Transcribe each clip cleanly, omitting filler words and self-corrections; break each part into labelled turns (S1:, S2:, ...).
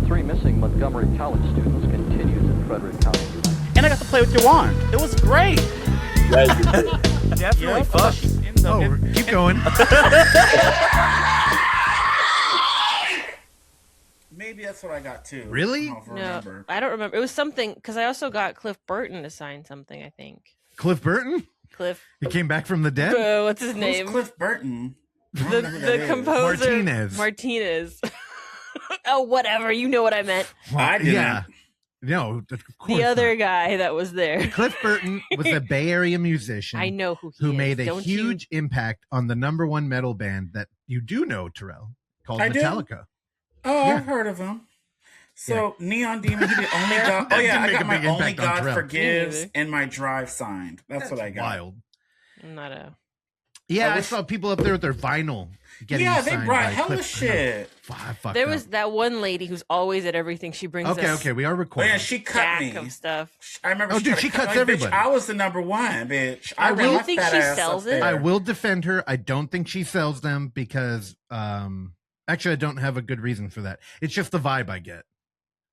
S1: three missing Montgomery College students continues in Frederick County.
S2: And I got to play with your wand. It was great.
S3: Definitely fuck.
S4: Keep going.
S2: Maybe that's what I got too.
S4: Really?
S5: No, I don't remember. It was something because I also got Cliff Burton to sign something. I think.
S4: Cliff Burton?
S5: Cliff.
S4: He came back from the dead?
S5: What's his name?
S2: Cliff Burton.
S5: The composer. Martinez. Oh, whatever. You know what I meant.
S2: I didn't.
S4: Yeah. No, of course
S5: The other
S4: not.
S5: guy that was there.
S4: Cliff Burton was a Bay Area musician.
S5: I know who he is.
S4: made a
S5: Don't
S4: huge impact on the #1 metal band that you do know, Terrell, called Metallica.
S2: Oh, yeah. I've heard of him. So Neon Demon, he did Only God. Oh yeah, I got my Only God Forgives and my Drive signed. That's what I got.
S4: Wild.
S5: I'm not a.
S4: Yeah, I saw people up there with their vinyl. Getting
S2: they
S4: signed
S2: brought
S4: by
S2: hella
S4: Cliff.
S2: shit.
S5: There was that one lady who's always at everything. She brings us
S4: Okay, we are
S2: Oh
S4: recording.
S2: yeah, she cut me.
S5: of stuff.
S2: I remember.
S4: Oh, dude, she cuts
S2: like,
S4: everybody.
S2: Bitch, I was the #1, bitch.
S5: I will think she sells it.
S4: I will defend her. I don't think she sells them because, actually, I don't have a good reason for that. It's just the vibe I get.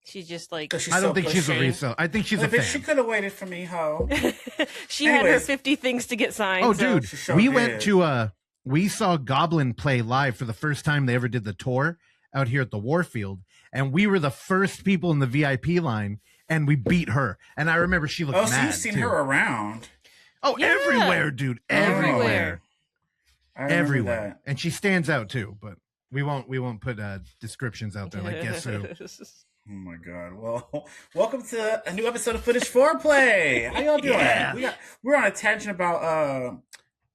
S5: She's just like.
S4: I don't think she's a resale. I think she's a fan.
S2: She could have waited for me, ho.
S5: She had her 50 things to get signed.
S4: Oh,
S5: so.
S4: dude, we went to we saw Goblin play live for the first time they ever did the tour out here at the Warfield, and we were the first people in the VIP line, and we beat her. And I remember she looked mad.
S2: So you've seen her around?
S4: Oh, yeah. Everywhere, dude, everywhere,
S2: everywhere.
S4: That. And she stands out too. But we won't put descriptions out there like guess who.
S2: Oh my God! Well, welcome to a new episode of Footage Foreplay. How y'all doing?
S4: Yeah.
S2: We're on a tangent about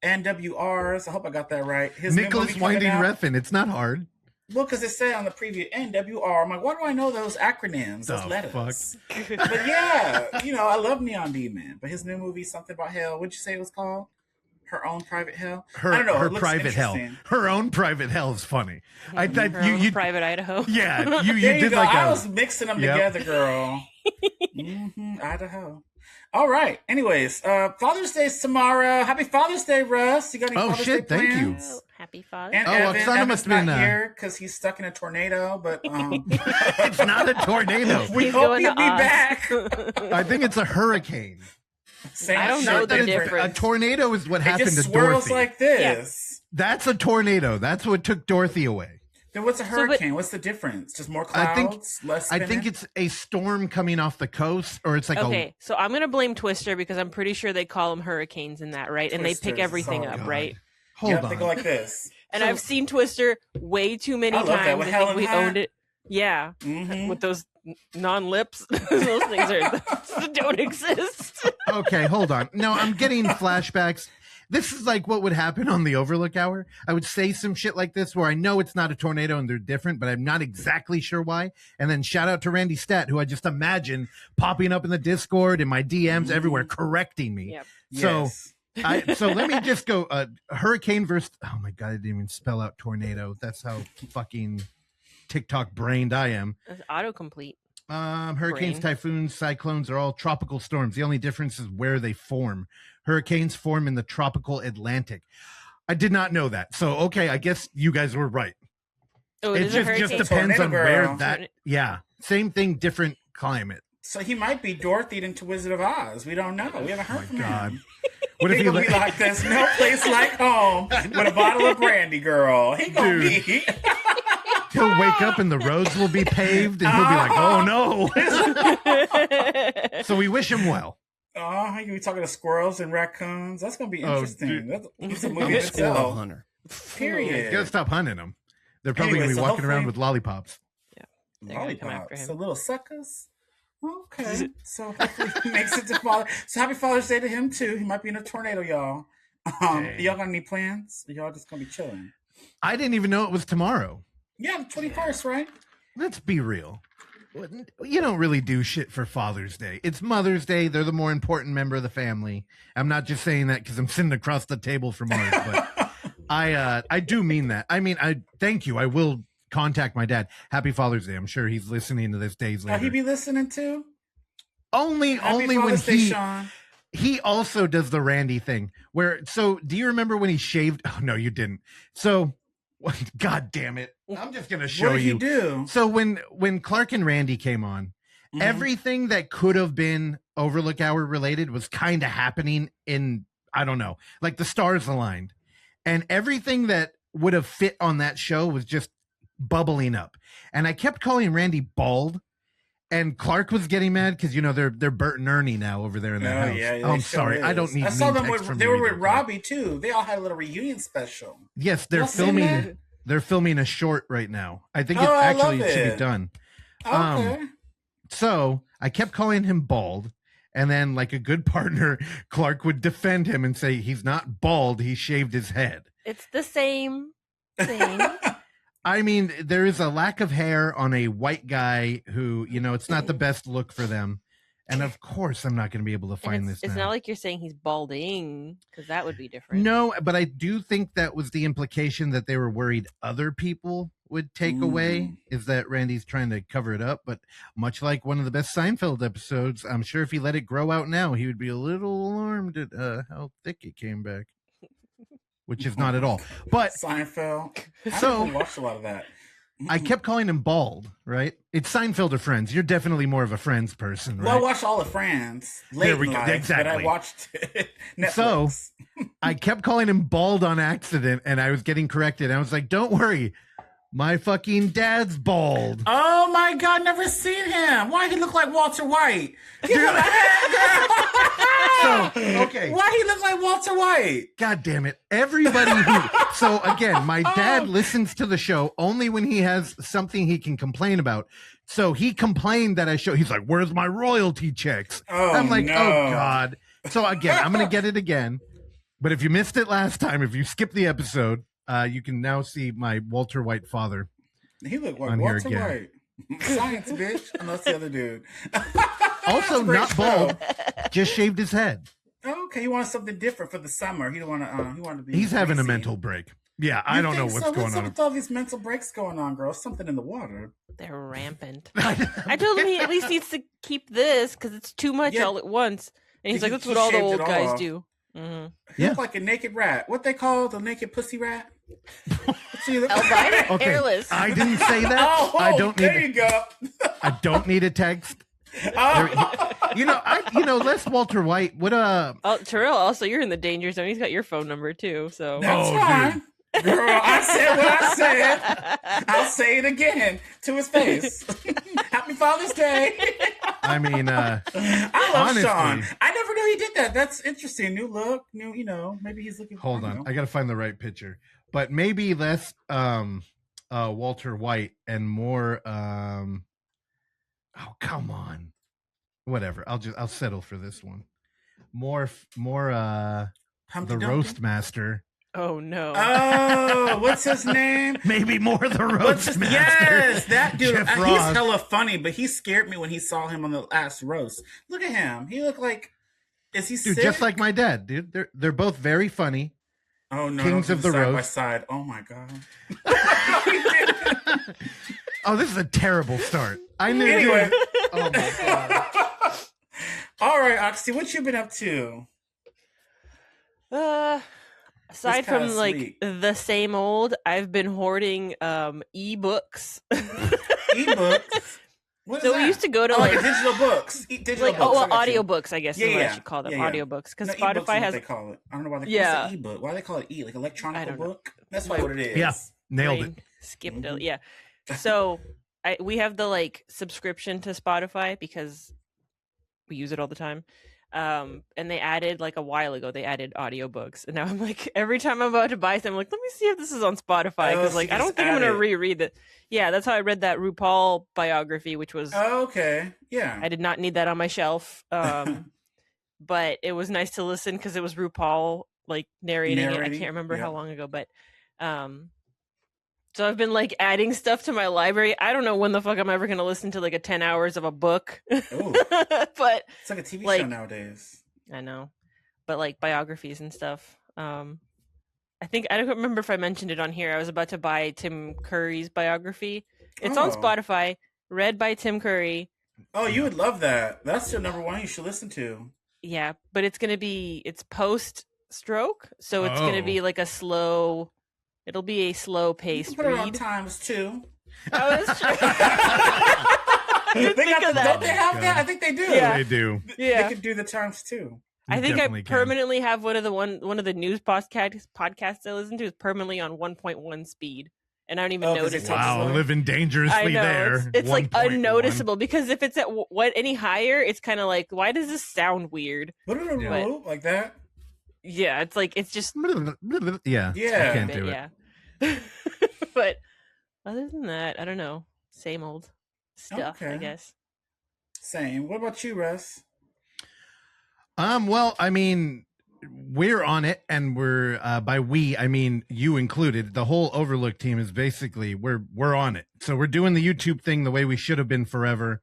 S2: NWRs. I hope I got that right.
S4: Nicholas Winding Refn. It's not hard.
S2: Well, because it said on the preview NWR. I'm like, why do I know those acronyms? Those letters.
S4: Fuck.
S2: But yeah, I love Neon Demon. But his new movie, something about hell. What'd you say it was called? Her Own Private Hell. I don't know.
S4: Her private hell. Her own private hell is funny. I thought you
S5: private Idaho.
S4: Yeah, you
S2: did
S4: go.
S2: I was mixing them together, girl. Idaho. All right. Anyways, Father's Day is tomorrow. Happy Father's Day, Russ. You got any Father's Day plans?
S4: Thank you.
S5: Happy Father's
S2: Day. And Evan must be not here because he's stuck in a tornado, but
S4: it's not a tornado.
S2: We hope he'll be back.
S4: I think it's a hurricane.
S5: I don't know the difference.
S4: A tornado is what happened
S2: to Dorothy. It just swirls like this.
S4: Yeah. That's a tornado. That's what took Dorothy away.
S2: Then what's a hurricane? What's the difference? Just more clouds? Less spinning?
S4: I think it's a storm coming off the coast, or it's like
S5: so I'm going to blame Twister because I'm pretty sure they call them hurricanes in that, right? And they pick everything up, right?
S4: Hold on.
S2: They go like this.
S5: And I've seen Twister way too many times. I think we owned it. Yeah. With those non-lips. Those things don't exist.
S4: Okay, hold on. No, I'm getting flashbacks. This is like what would happen on the Overlook Hour. I would say some shit like this where I know it's not a tornado and they're different, but I'm not exactly sure why. And then shout out to Randy Stat, who I just imagine popping up in the Discord and my DMs everywhere correcting me.
S5: Yep.
S4: So so let me just go hurricane versus, oh my God, I didn't even spell out tornado. That's how fucking TikTok brained I am.
S5: That's autocomplete.
S4: Hurricanes, typhoons, cyclones are all tropical storms. The only difference is where they form. Hurricanes form in the tropical Atlantic. I did not know that. So, okay, I guess you guys were right.
S5: Oh,
S4: it just depends on where that. Yeah, same thing, different climate.
S2: So he might be Dorothy into Wizard of Oz. We don't know. We haven't heard from him.
S4: What if he
S2: be like, there's no place like home with a bottle of brandy, girl. He gonna be.
S4: He'll wake up and the roads will be paved, and he'll be like, "Oh no!" So we wish him well.
S2: Oh, you be talking to squirrels and raccoons. That's gonna be interesting. That's a movie itself.
S6: Hunter.
S2: Period.
S4: You gotta stop hunting them. They're probably gonna be walking around with lollipops.
S5: Yeah,
S2: lollipops. So little suckers. Okay, so hopefully he makes it to Father. So happy Father's Day to him too. He might be in a tornado, y'all. Y'all got any plans? Y'all just gonna be chilling?
S4: I didn't even know it was tomorrow.
S2: Yeah, the 21st, right?
S4: Let's be real. You don't really do shit for Father's Day. It's Mother's Day. They're the more important member of the family. I'm not just saying that because I'm sitting across the table from ours, but I do mean that. I mean, I thank you. I will contact my dad. Happy Father's Day. I'm sure he's listening to this days later.
S2: He be listening too?
S4: Only when he also does the Randy thing where, so do you remember when he shaved? Oh no, you didn't. So God damn it! I'm just gonna show
S2: What did
S4: you.
S2: he do?
S4: So when Clark and Randy came on, everything that could have been Overlook Hour related was kind of happening in, I don't know, like the stars aligned, and everything that would have fit on that show was just bubbling up. And I kept calling Randy bald, and Clark was getting mad because they're Bert and Ernie now over there in that house.
S2: Yeah,
S4: I'm sorry, I don't need.
S2: I saw them. They were with
S4: either,
S2: Robbie too. They all had a little reunion special.
S4: Yes, they're filming. They're filming a short right now. I think it should be done.
S2: Okay.
S4: So I kept calling him bald, and then, like a good partner, Clark would defend him and say he's not bald; he shaved his head.
S5: It's the same thing.
S4: I mean, there is a lack of hair on a white guy who, it's not the best look for them. And of course, I'm not going to be able to find this.
S5: It's not like you're saying he's balding, because that would be different.
S4: No, but I do think that was the implication that they were worried other people would take away, is that Randy's trying to cover it up. But much like one of the best Seinfeld episodes, I'm sure if he let it grow out now, he would be a little alarmed at how thick it came back. Which is not at all. But
S2: Seinfeld. I watched a lot of that.
S4: I kept calling him bald, right? It's Seinfeld or Friends. You're definitely more of a Friends person, right?
S2: Well, I watched all of Friends. There we go.
S4: Exactly.
S2: But I watched Netflix.
S4: So I kept calling him bald on accident, and I was getting corrected. I was like, don't worry. My fucking dad's bald.
S2: Oh my God, never seen him. Why he look like Walter White? Give him a head, girl.
S4: Okay.
S2: Why he look like Walter White?
S4: God damn it. Everybody so again, my dad listens to the show only when he has something he can complain about. So he complained that he's like, where's my royalty checks? I'm like, oh God. So again, I'm gonna get it again. But if you missed it last time, if you skipped the episode, you can now see my Walter White father.
S2: He looked like Walter White. Science, bitch. Unless the other dude.
S4: Also not bald, just shaved his head.
S2: Okay, he wanted something different for the summer. He wanted to be.
S4: He's having a mental break. Yeah, I don't know what's going
S2: What's up
S4: on.
S2: with all these mental breaks going on, girl? Something in the water.
S5: They're rampant. I told him he at least needs to keep this because it's too much all at once. And he's like, that's what all the old guys do. Mm-hmm.
S2: He looked like a naked rat. What they call the naked pussy rat?
S5: Albino,
S4: okay,
S5: hairless.
S4: I didn't say that. I don't need.
S2: There you go.
S4: I don't need a text. Les Walter White. What
S5: Terrell, also you're in the danger zone. He's got your phone number too. So
S2: that's fine. Girl, I said what I said. I'll say it again to his face. Happy Father's Day.
S4: I mean,
S2: I love honestly, Sean. I never knew he did that. That's interesting. New look. Maybe he's looking.
S4: Hold on, I gotta find the right picture. But maybe less Walter White and more. Oh come on, whatever. I'll settle for this one. More. The Roast Master.
S5: Oh no!
S2: Oh, what's his name?
S4: Maybe more the Roast Master.
S2: Yes, that dude. He's hella funny, but he scared me when he saw him on the last roast. Look at him. He looked like. Is he sick?
S4: Just like my dad, dude. They're both very funny.
S2: Oh no!
S4: Kings of the
S2: side
S4: roast.
S2: by side. Oh my God.
S4: Oh, this is a terrible start. I knew.
S2: Anyway.
S4: Oh my God.
S2: All right, Oxy, what you been up to?
S5: Aside from like the same old, I've been hoarding ebooks.
S2: Ebooks? What is that?
S5: We used to go to
S2: like digital books.
S5: Audiobooks, I guess is what I should call them. Audiobooks. Because Spotify has.
S2: They call it. I don't know why they call it ebook. Why do they call it like electronic book? That's what it is.
S4: Yeah, nailed it.
S5: Skipped it. Yeah. So we have the subscription to Spotify because we use it all the time. And they added a while ago, they added audiobooks. And now I'm like, every time I'm about to buy something, I'm like, let me see if this is on Spotify. Because I don't think I'm going to reread it. Yeah, that's how I read that RuPaul biography, which was...
S2: Oh, okay. Yeah.
S5: I did not need that on my shelf. But it was nice to listen because it was RuPaul narrating it. I can't remember how long ago, but... So I've been adding stuff to my library. I don't know when the fuck I'm ever going to listen to a 10 hours of a book.
S2: But it's like a TV show nowadays.
S5: I know. But biographies and stuff. I don't remember if I mentioned it on here. I was about to buy Tim Curry's biography. It's on Spotify, read by Tim Curry.
S2: Oh, you would love that. That's your number one you should listen to.
S5: Yeah, but it's post stroke. So it's going to be a slow It'll be a slow
S2: You
S5: paced
S2: can put it on
S5: read.
S2: times 2.
S5: Oh, that's true.
S2: They
S5: think
S2: got
S5: of that.
S2: don't they have that? I think they do.
S5: Yeah.
S4: They do.
S5: Yeah.
S2: They could do the times 2.
S5: I think I
S4: Definitely can.
S5: permanently have one of the news podcasts I listen to is permanently on 1.1 speed, and I don't even
S2: Oh, 'cause
S5: notice
S2: it's
S5: it.
S2: so
S4: Wow,
S2: slow.
S4: living
S5: I
S4: dangerously
S5: know
S4: there.
S5: it's like
S4: 1.1.
S5: unnoticeable because if it's at any higher, it's kind of like, why does this sound weird?
S2: Like that.
S5: Yeah, it's like it's just
S4: Yeah.
S2: Yeah.
S4: I can't do it.
S5: Yeah. But other than that, I don't know. Same old stuff, I
S2: Okay.
S5: guess.
S2: Same. What about you, Russ?
S4: Well, I mean, we're on it, and we're by we, I mean you included. The whole Overlook team is basically we're on it. So we're doing the YouTube thing the way we should have been forever.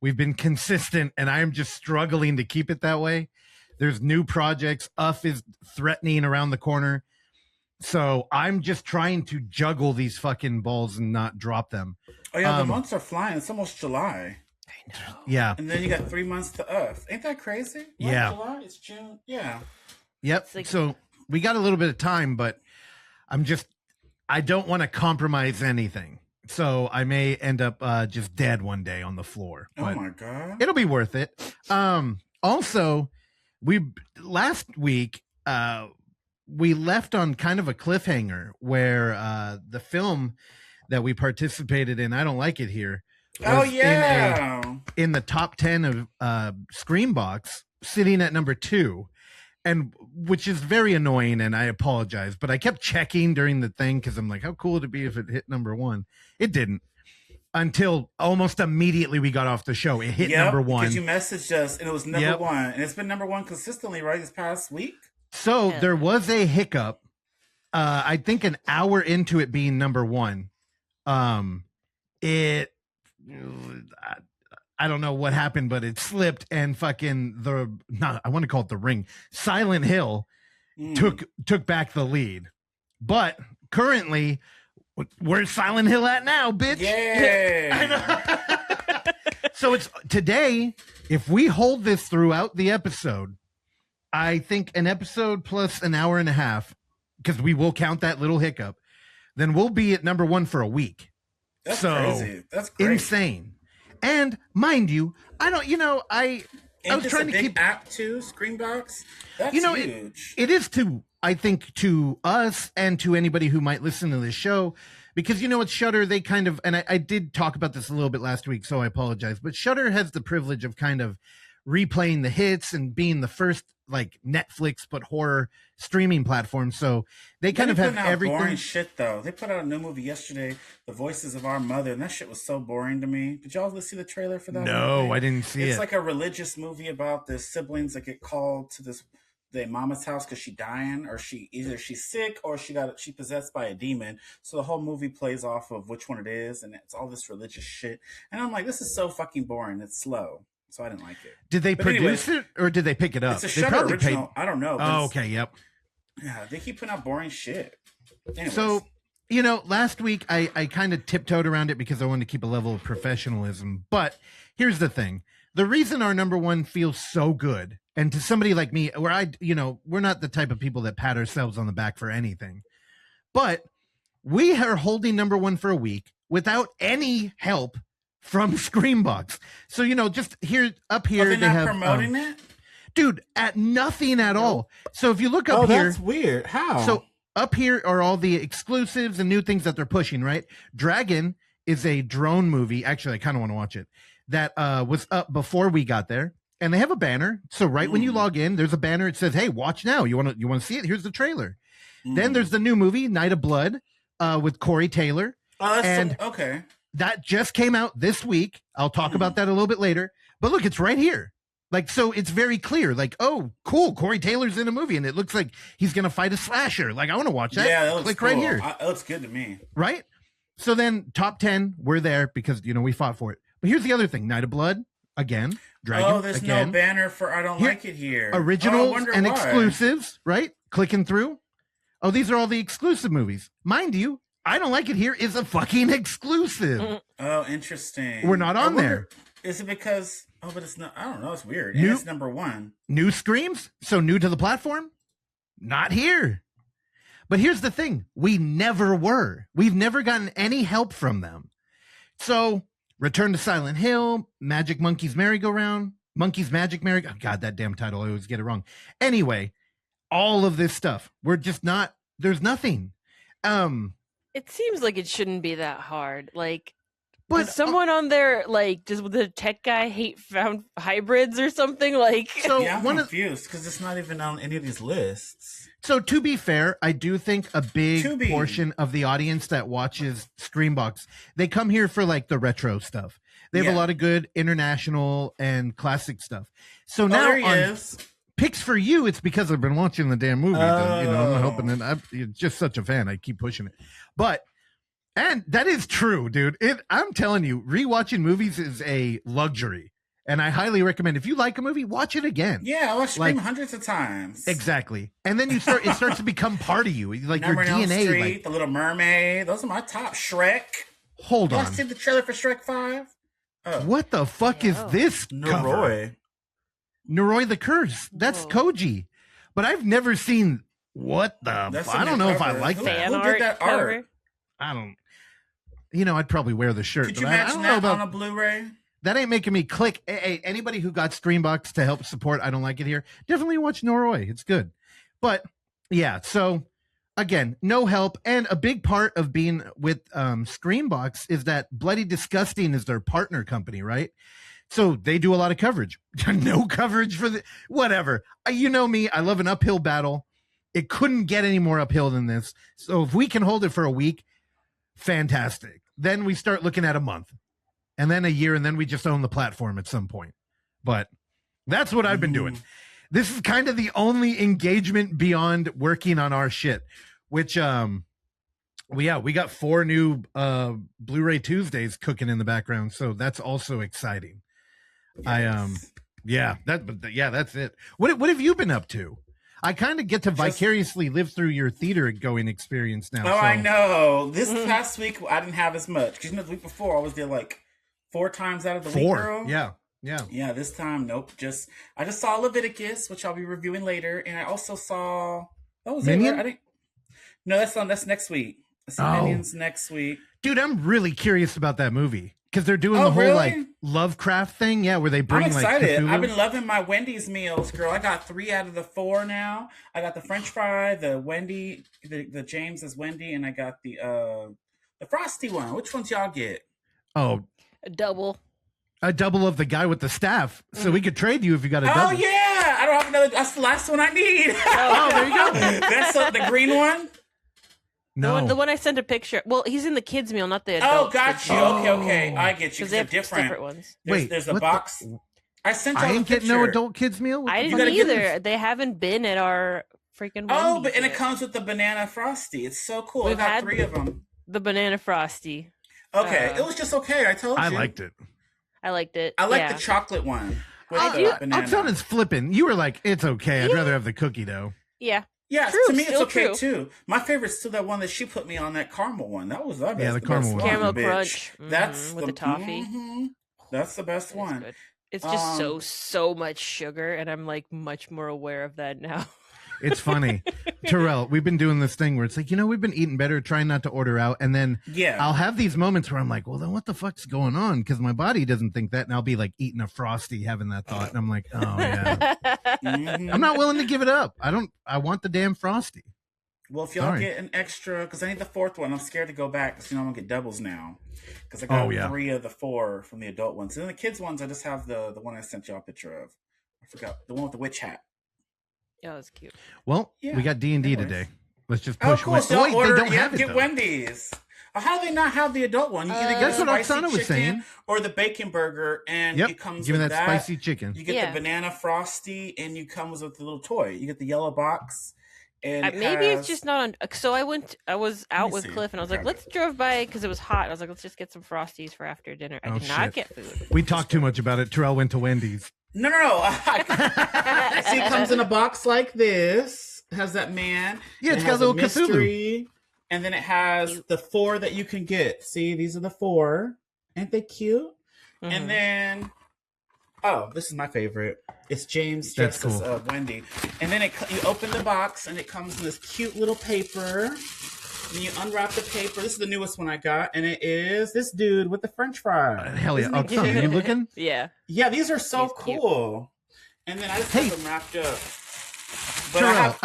S4: We've been consistent, and I'm just struggling to keep it that way. There's new projects. Is threatening around the corner. So I'm just trying to juggle these fucking balls and not drop them.
S2: Oh yeah, the months are flying. It's almost July.
S5: I know.
S4: Yeah.
S2: And then you got 3 months to Earth. Ain't that crazy? What,
S4: Yeah.
S2: July? It's June. Yeah.
S4: Yep.
S5: It's like-
S4: So we got a little bit of time, but I don't want to compromise anything. So I may end up just dead one day on the floor.
S2: Oh
S4: But
S2: my God.
S4: it'll be worth it. Also, last week we left on kind of a cliffhanger where the film that we participated in, I Don't Like It Here,
S2: Oh
S4: was
S2: yeah.
S4: in the top 10 of Screambox, sitting at number 2, and which is very annoying, and I apologize, but I kept checking during the thing because I'm like, how cool would it be if it hit number 1? It didn't until almost immediately we got off the show. It hit number 1
S2: because you messaged us and it was number
S4: Yep.
S2: 1, and it's been number 1 consistently right this past week.
S4: So
S5: Yeah.
S4: there was a hiccup. I think an hour into it being number 1, I don't know what happened, but it slipped, and fucking I want to call it the Ring, Silent Hill took back the lead. But currently, where's Silent Hill at now, bitch?
S2: Yeah.
S4: So it's today. If we hold this throughout the episode, I think an episode plus an hour and a half, because we will count that little hiccup, then we'll be at number 1 for a week.
S2: That's
S4: So,
S2: crazy. That's great.
S4: Insane. And mind you, I
S2: And
S4: was trying to keep
S2: app too, Screambox. That's huge.
S4: It is I think to us and to anybody who might listen to this show, because it's Shudder. They kind of, and I did talk about this a little bit last week, so I apologize. But Shudder has the privilege of kind of replaying the hits and being the first like Netflix but horror streaming platform. So they kind of have everything.
S2: Boring shit though. They put out a new movie yesterday, The Voices of Our Mother, and that shit was so boring to me. Did y'all see the trailer for that?
S4: No,
S2: movie?
S4: I didn't see it.
S2: It's like a religious movie about the siblings that get called to their mama's house because she's dying, or she's sick, or she possessed by a demon. So the whole movie plays off of which one it is, and it's all this religious shit. And I'm like, this is so fucking boring. It's slow. So I didn't like it.
S4: Did they produce it or did they pick it up?
S2: It's a
S4: They
S2: Shudder
S4: probably
S2: original. I don't know.
S4: Oh, okay, yep.
S2: Yeah, they keep putting out boring shit. Anyways.
S4: So, last week I kind of tiptoed around it because I wanted to keep a level of professionalism. But here's the thing. The reason our number 1 feels so good, and to somebody like me, where we're not the type of people that pat ourselves on the back for anything, but we are holding number 1 for a week without any help from Screambox. So, just up here,
S2: they're
S4: they
S2: not
S4: have
S2: promoting it?
S4: Dude, at nothing at all. So if you look up here,
S2: that's weird. How?
S4: So up here are all the exclusives and new things that they're pushing, right? Dragon is a drone movie. Actually, I kind of want to watch it. That was up before we got there. And they have a banner. So when you log in, there's a banner. It says, hey, watch now. You want to see it? Here's the trailer. Then there's the new movie, Night of Blood, with Corey Taylor.
S2: Oh,
S4: and
S2: okay.
S4: That just came out this week. I'll talk about that a little bit later. But look, it's right here. Like, so it's very clear. Like, oh, cool. Corey Taylor's in a movie, and it looks like he's going to fight a slasher. Like, I want to watch that.
S2: Yeah, that looks
S4: like
S2: cool.
S4: right here.
S2: It looks good to me.
S4: Right? So then top 10, we're there because, we fought for it. But here's the other thing. Night of Blood, again. Dragon,
S2: oh, there's
S4: again.
S2: no banner for I Don't Like It Here.
S4: Originals and exclusives, right? Clicking through. Oh, these are all the exclusive movies. Mind you, I Don't Like It Here is a fucking exclusive.
S2: Oh, interesting.
S4: We're not on there.
S2: Is it because... Oh, but it's not... I don't know. It's weird.
S4: New-
S2: And it's number 1.
S4: New Screams? So new to the platform? Not here. But here's the thing. We never were. We've never gotten any help from them. So Return to Silent Hill, Magic Monkey's Merry-Go-Round, Monkey's Magic Merry-Go. Oh, God, that damn title. I always get it wrong. Anyway, all of this stuff. We're just not, there's nothing.
S5: It seems like it shouldn't be that hard. Like,
S4: But
S5: does someone on there, like, does the tech guy hate found hybrids or something? Like,
S4: So
S2: Yeah, I'm
S4: one of,
S2: confused because it's not even on any of these lists.
S4: so to be fair, I do think a big
S2: To be.
S4: portion of the audience that watches Screambox, they come here for like the retro stuff. They have
S2: Yeah.
S4: a lot of good international and classic stuff. So
S2: Oh,
S4: now
S2: there he
S4: on
S2: is.
S4: picks for you, it's because I've been watching the damn movie. I'm
S2: Oh.
S4: hoping that I'm just such a fan. I keep pushing it, but and that is true, dude. I'm telling you, rewatching movies is a luxury, and I highly recommend. If you like a movie, watch it again.
S2: Yeah, I watched Scream
S4: Like-
S2: hundreds of times.
S4: Exactly, and then it starts to become part of you, like
S2: Nightmare
S4: your
S2: on Elm
S4: DNA.
S2: Street,
S4: Like,
S2: The Little Mermaid. Those are my top. Shrek.
S4: hold
S2: Y'all
S4: on,
S2: see the trailer for Shrek 5? Oh,
S4: what the fuck is
S5: Yeah.
S4: this cover?
S2: Noroi.
S4: Noroi the Curse. That's
S5: Whoa.
S4: Koji, but I've never seen. What the?
S2: That's
S4: I
S2: a
S4: don't
S2: new
S4: know if I
S2: cover.
S4: like
S2: Who-
S4: that.
S5: fan
S2: did
S5: art
S2: that
S5: cover.
S2: art?
S4: I don't. I'd probably wear the shirt.
S2: Could
S4: but
S2: you
S4: I
S2: imagine
S4: don't know
S2: that
S4: about
S2: on a Blu-ray?
S4: that. Ain't making me click. Hey, anybody who got Screambox to help support, I don't like it here. Definitely watch Noroi. It's good. But yeah, so again, no help, and a big part of being with Screambox is that Bloody Disgusting is their partner company, right? So they do a lot of coverage. No coverage for the whatever. You know me. I love an uphill battle. It couldn't get any more uphill than this. So if we can hold it for a week, fantastic. Then we start looking at a month, and then a year, and then we just own the platform at some point. But that's what I've been doing. This is kind of the only engagement beyond working on our shit, which we got 4 new Blu-ray Tuesdays cooking in the background, so that's also exciting.
S2: Yes.
S4: That's it. What have you been up to? I kind of get to vicariously live through your theater going experience now.
S2: Oh,
S4: so.
S2: I know. This past week, I didn't have as much. Because the week before, I was there like 4 times out of the week,
S4: 4.
S2: girl.
S4: Yeah.
S2: Yeah, this time, nope. I just saw Leviticus, which I'll be reviewing later, and I also saw
S4: Minion?
S2: I didn't. No, that's next week. It's Minions next week.
S4: Dude, I'm really curious about that movie because they're doing
S2: Oh,
S4: the whole
S2: really?
S4: like Lovecraft thing. Yeah, where they bring
S2: I'm excited.
S4: like
S2: I've
S4: Cthulhu.
S2: been loving my Wendy's meals, girl. I got 3 out of the 4 now. I got the French fry, the Wendy, the James is Wendy, and I got the Frosty one. Which ones y'all get?
S4: Oh,
S5: A double.
S4: a double of the guy with the staff, so we could trade you if you got a
S2: Oh
S4: double.
S2: yeah, I don't have another. That's the last one I need.
S4: Oh, there you go.
S2: That's the green one.
S4: No,
S5: The one I sent a picture. Well, he's in the kids meal, not the
S2: Oh,
S5: adult.
S2: got you. Okay, I get you.
S5: Because
S2: Because
S5: they
S2: they're
S5: have
S2: different.
S5: separate ones.
S4: Wait,
S2: There's a
S4: what the-
S2: box. I sent y'all
S4: I
S2: the
S4: ain't getting
S2: picture.
S4: no adult kids meal. What
S5: I
S4: the-
S5: didn't
S2: gotta get
S5: either.
S2: this.
S5: They haven't been at our freaking.
S2: Oh,
S5: Wendy's
S2: but and it
S5: yet.
S2: comes with the banana frosty. It's so cool.
S5: We've
S2: I got
S5: had
S2: 3 of them.
S5: The banana frosty.
S2: Okay,
S5: Uh,
S2: it was just okay. I told you.
S4: I liked it.
S5: I liked it.
S2: I like
S5: yeah.
S2: the chocolate one. With
S5: I
S2: the
S5: do-
S2: banana.
S4: I'll tell it's flipping. You were like, it's okay. I'd
S5: Yeah.
S4: rather have the cookie though.
S5: Yeah.
S2: Yeah,
S5: True,
S2: to me it's
S5: still
S2: okay
S5: true.
S2: too. My favorite's still that one that she put me on, that caramel one. That was
S4: Yeah, the
S2: best
S4: caramel one.
S5: Caramel
S2: bitch.
S5: crunch.
S2: That's
S5: with the toffee.
S2: That's the best
S5: It's
S2: one.
S5: good. It's just
S2: Um,
S5: so much sugar, and I'm like much more aware of that now.
S4: It's funny. Terrell, we've been doing this thing where it's like, we've been eating better, trying not to order out. And then
S2: Yeah.
S4: I'll have these moments where I'm like, well, then what the fuck's going on? Because my body doesn't think that. And I'll be like eating a Frosty, having that thought. And I'm like, oh, yeah.
S2: Mhm.
S4: I'm not willing to give it up. I want the damn Frosty.
S2: Well, if y'all
S4: Sorry.
S2: get an extra, because I need the 4th one. I'm scared to go back because I'm gonna get doubles now. Because I got
S4: Oh, yeah.
S2: 3 of the 4 from the adult ones. And then the kids ones, I just have the one I sent y'all a picture of. I forgot the one with the witch hat.
S5: Yeah, that's cute.
S4: Well,
S2: Yeah,
S4: we got D&D
S2: anyways.
S4: today. Let's just
S2: Oh,
S4: push.
S2: cool.
S4: Wait,
S2: So
S4: wait,
S2: order,
S4: they don't have it,
S2: get
S4: though.
S2: Wendy's. How do they not have the adult one? You either get
S4: That's
S2: the
S4: what
S2: spicy
S4: Oksana was
S2: chicken
S4: saying.
S2: or the bacon burger, and
S4: Yep.
S2: it comes
S4: Give me
S2: with
S4: that spicy chicken.
S2: You get
S5: Yeah.
S2: the banana frosty, and you comes with the little toy. You get the yellow box, and it
S5: Maybe it's
S2: has-
S5: just not on. So I was out
S2: me
S5: with
S2: see.
S5: Cliff, and I was like,
S2: Grab
S5: let's drove by because it was hot. I was like, let's just get some frosties for after dinner. I
S4: Oh,
S5: did not
S4: shit.
S5: get food.
S4: We talked too much about it. Terrell went to Wendy's.
S2: No. See, it comes in a box like this. It has that man.
S4: Yeah, it's
S2: It
S4: got
S2: has
S4: a little Cthulhu.
S2: mystery, and then it has the 4 that you can get. See, these are the 4. Ain't they cute?
S5: Mhm.
S2: And then Oh, this is my favorite. It's James
S4: That's
S2: Justice
S4: cool.
S2: Wendy. And then you open the box and it comes in this cute little paper. And you unwrap the paper. This is the newest one I got. And it is this dude with the french fry.
S4: Hell yeah.
S2: Isn't
S4: Oh,
S2: he
S4: Tom,
S2: cute?
S4: you looking?
S5: Yeah.
S2: Yeah, these are so
S5: He's cute.
S2: cool. And then I just have them wrapped up. But
S4: Terrell,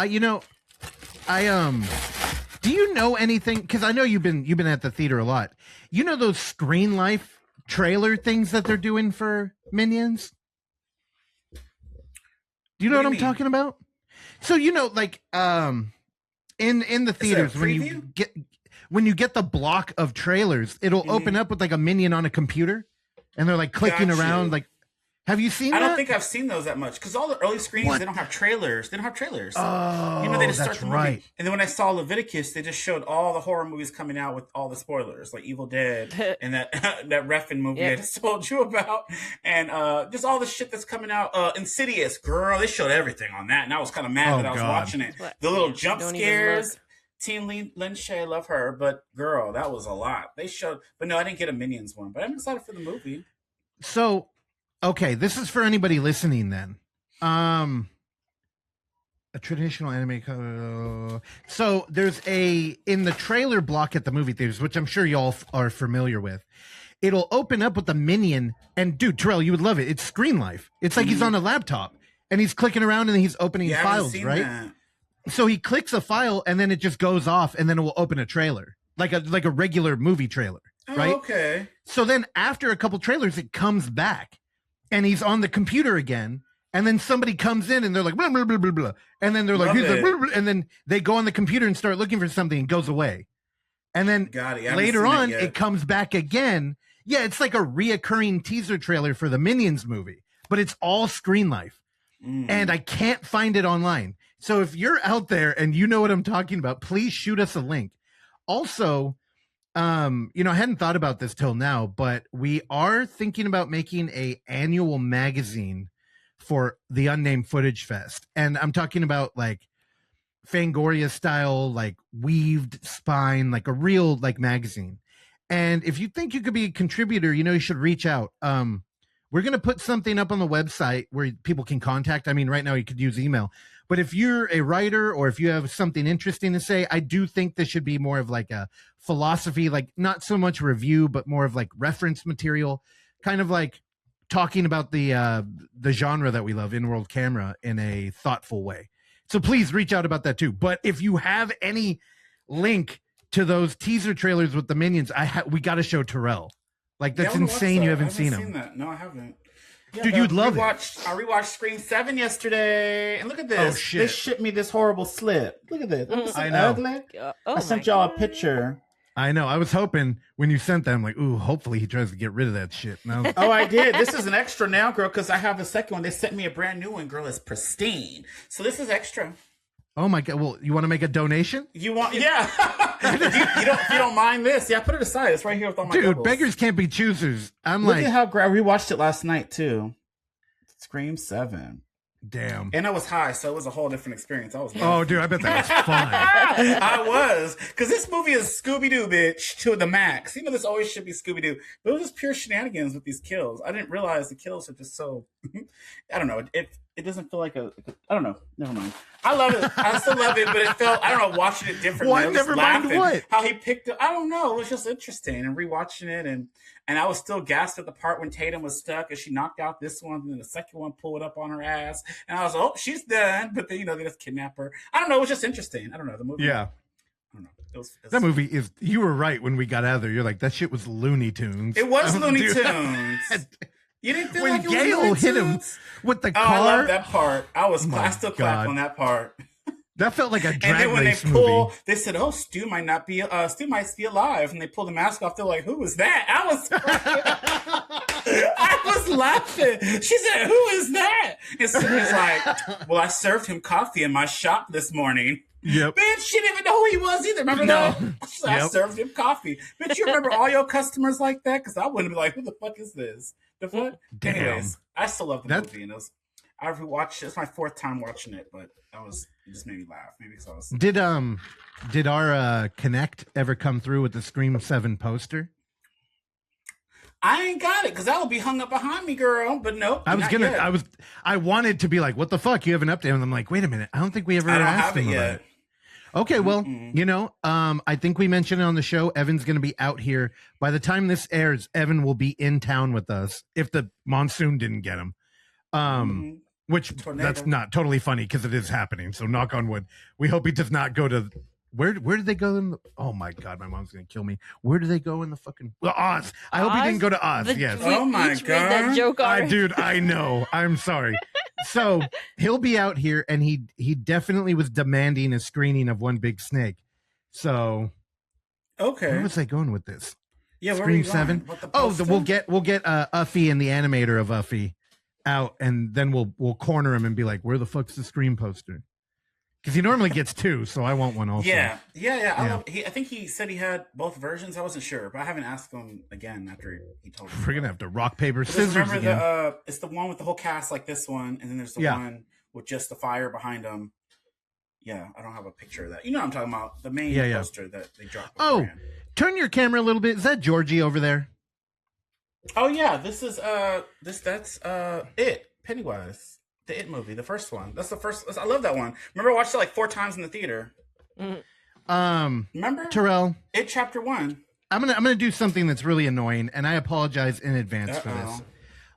S4: do you know anything? Because I know you've been at the theater a lot. You know those Screen Life trailer things that they're doing for Minions? Do you know what I'm talking about? So like in the theaters when you get the block of trailers, it'll open up with like a minion on a computer, and they're like clicking around. Like, have you seen that?
S2: I don't think I've seen those that much because all the early screenings they don't have trailers. They don't have trailers.
S4: Oh,
S2: they just start
S4: that's
S2: the movie.
S4: right.
S2: And then when I saw Leviticus, they just showed all the horror movies coming out with all the spoilers, like Evil Dead and that Refn movie I just told you about, and just all the shit that's coming out. Insidious, girl, they showed everything on that, and I was kind of mad that I was watching it. The little jump scares. Teen Lin Shay, love her, but girl, that was a lot. They showed, but no, I didn't get a Minions one, but I'm excited for the movie.
S4: So, okay, this is for anybody listening then. A traditional anime. So there's in the trailer block at the movie theaters, which I'm sure y'all are familiar with. It'll open up with a minion, and dude, Terrell, you would love it. It's Screen Life. It's like he's on a laptop and he's clicking around and he's opening files, right?
S2: That.
S4: So he clicks a file and then it just goes off and then it will open a trailer, like a regular movie trailer, right?
S2: Okay.
S4: So then after a couple trailers, it comes back and he's on the computer again. And then somebody comes in and they're like, blah, blah, blah, blah, blah. And then they're like, blah, blah, blah, and then they go on the computer and start looking for something and goes away. And then later on, it comes back again. Yeah, it's like a reoccurring teaser trailer for the Minions movie, but it's all Screen Life. And I can't find it online. So if you're out there and you know what I'm talking about, please shoot us a link. Also, I hadn't thought about this till now, but we are thinking about making a annual magazine for the Unnamed Footage Fest. And I'm talking about like Fangoria style, like weaved spine, like a real like magazine. And if you think you could be a contributor, you should reach out. We're going to put something up on the website where people can contact. I mean, right now you could use email, but if you're a writer or if you have something interesting to say, I do think this should be more of like a philosophy, like not so much review, but more of like reference material, kind of like talking about the genre that we love, in-world camera, in a thoughtful way. So please reach out about that too. But if you have any link to those teaser trailers with the Minions, we got to show Terrell. Like, that's insane. You haven't seen them.
S2: That. No, I haven't. Yeah,
S4: dude, you'd love it.
S2: I rewatched Scream 7 yesterday, and look at this.
S4: Oh, shit.
S2: They shipped me this horrible slip. Look at this.
S4: I know.
S2: Ugly. I sent y'all a picture.
S4: I know. I was hoping when you sent that, I'm like, ooh, hopefully he tries to get rid of that shit. No.
S2: Oh, I did. This is an extra now, girl, because I have a second one. They sent me a brand new one, girl. It's pristine. So this is extra.
S4: Oh my God! Well, you want to make a donation?
S2: You want? Yeah. you don't mind this? Yeah, put it aside. It's right here with all my
S4: dude.
S2: doubles.
S4: Beggars can't be choosers.
S2: Look at how great. I rewatched it last night too. Scream 7.
S4: Damn.
S2: And I was high, so it was a whole different experience. I was.
S4: Oh, dude, I bet that was fun.
S2: I was, because this movie is Scooby-Doo, bitch, to the max. This always should be Scooby-Doo, but it was just pure shenanigans with these kills. I didn't realize the kills are just so. I don't know. It doesn't feel like a. I don't know. Never mind. I love it. I still love it, but it felt. I don't know. Watching it differently.
S4: Why? Never mind. What?
S2: How he picked it. I don't know. It was just interesting, and rewatching it, and I was still gassed at the part when Tatum was stuck, and she knocked out this one, and then the second one pulled up on her ass, and I was, oh, she's done. But then they just kidnap her. I don't know. It was just interesting. I don't know the movie.
S4: Yeah.
S2: I don't know. It was
S4: that movie is. You were right when we got out of there. You're like, that shit was Looney Tunes.
S2: It was Looney Tunes. You didn't feel
S4: when
S2: like it was
S4: Gale
S2: Looney
S4: hit him
S2: Tunes?
S4: with the car.
S2: I love that part. I still clapped
S4: God.
S2: on that part.
S4: That felt like a drag
S2: and then when
S4: race
S2: they pull,
S4: movie.
S2: they said, "Oh, Stu might be alive," and they pull the mask off. They're like, "Who is that?" I was laughing. She said, "Who is that?" And so he's like, "Well, I served him coffee in my shop this morning."
S4: Yep.
S2: Bitch, she didn't even know who he was either. Remember that? So I served him coffee. Bitch, you remember all your customers like that? Because I wouldn't be like, "Who the fuck is this?" The fuck?
S4: Damn.
S2: Anyways, I still love the movie. And I've rewatched it. It's my 4th time watching it, but it just made me laugh. Maybe because I was.
S4: Did our Connect ever come through with the Scream 7 poster?
S2: I ain't got it because that'll be hung up behind me, girl. But nope.
S4: I wanted to be like, what the fuck? You have an update. And I'm like, wait a minute. I don't think we ever asked him about it. Okay, well, I think we mentioned it on the show. Evan's going to be out here. By the time this airs, Evan will be in town with us if the monsoon didn't get him. Which that's not totally funny because it is happening. So knock on wood. We hope he does not go to where did they go? Oh my God, my mom's going to kill me. Where do they go in the fucking Oz? I hope he didn't go to Oz. Yes.
S2: Oh my God.
S5: That joke
S4: dude, I know. I'm sorry. So he'll be out here, and he definitely was demanding a screening of One Big Snake. So,
S2: okay,
S4: where was I going with this?
S2: Yeah,
S4: Scream 7. We'll get Uffy and the animator of Uffy out, and then we'll corner him and be like, "Where the fuck's the Scream poster?" Because he normally gets 2, so I want one also.
S2: Yeah. I think he said he had both versions. I wasn't sure, but I haven't asked him again after he told me.
S4: We're gonna have to rock paper scissors
S2: remember
S4: again.
S2: It's the one with the whole cast like this one, and then there's the one with just the fire behind him. Yeah, I don't have a picture of that. You know what I'm talking about? The main poster that they dropped.
S4: Turn your camera a little bit. Is that Georgie over there?
S2: Oh yeah, this is that's It, Pennywise. The It movie, the first one. That's the first. I love that one. Remember, I watched it like 4 times in the theater. Remember,
S4: Terrell?
S2: It Chapter 1.
S4: I'm gonna do something that's really annoying, and I apologize in advance for this.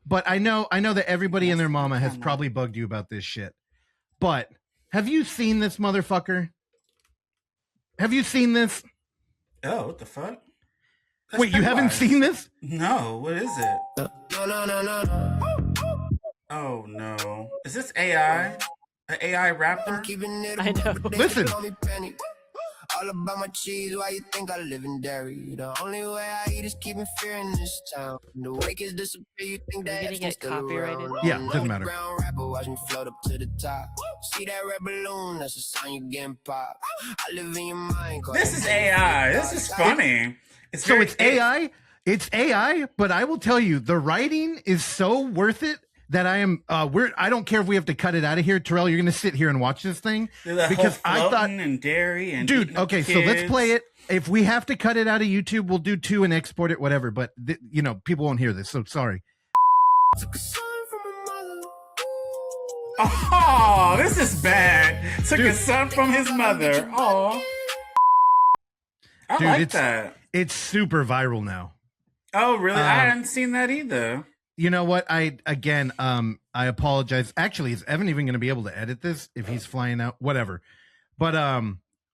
S4: But I know that everybody and their mama has probably bugged you about this shit. But have you seen this motherfucker? Have you seen this?
S2: Oh, what the fuck?
S4: Wait, you haven't seen this?
S2: No. What is it?
S3: No.
S2: Oh no! Is this AI? An AI rapper?
S5: I know.
S4: Listen.
S3: All about my cheese, why you think I live in dairy? The only way I eat is keeping fear in this town. The wake is disappear, you think that
S5: gonna get copyrighted?
S4: Yeah, doesn't matter.
S3: Brown rapper, watch me float up to the top. See that red balloon, that's a sign you getting popped. I live in your mind.
S2: This is AI. This is funny.
S4: It's AI. It's AI, but I will tell you, the writing is so worth it that I am. I don't care if we have to cut it out of here, Terrell. You're going to sit here and watch this thing
S2: because I thought and dairy and
S4: dude. Okay, so let's play it. If we have to cut it out of YouTube, we'll do 2 and export it, whatever. But people won't hear this, so sorry.
S2: Oh, this is bad. Took a son from his mother. Oh, I like that.
S4: It's super viral now.
S2: Oh, really? I hadn't seen that either.
S4: You know what? I apologize. Actually, is Evan even going to be able to edit this if he's flying out? Whatever. But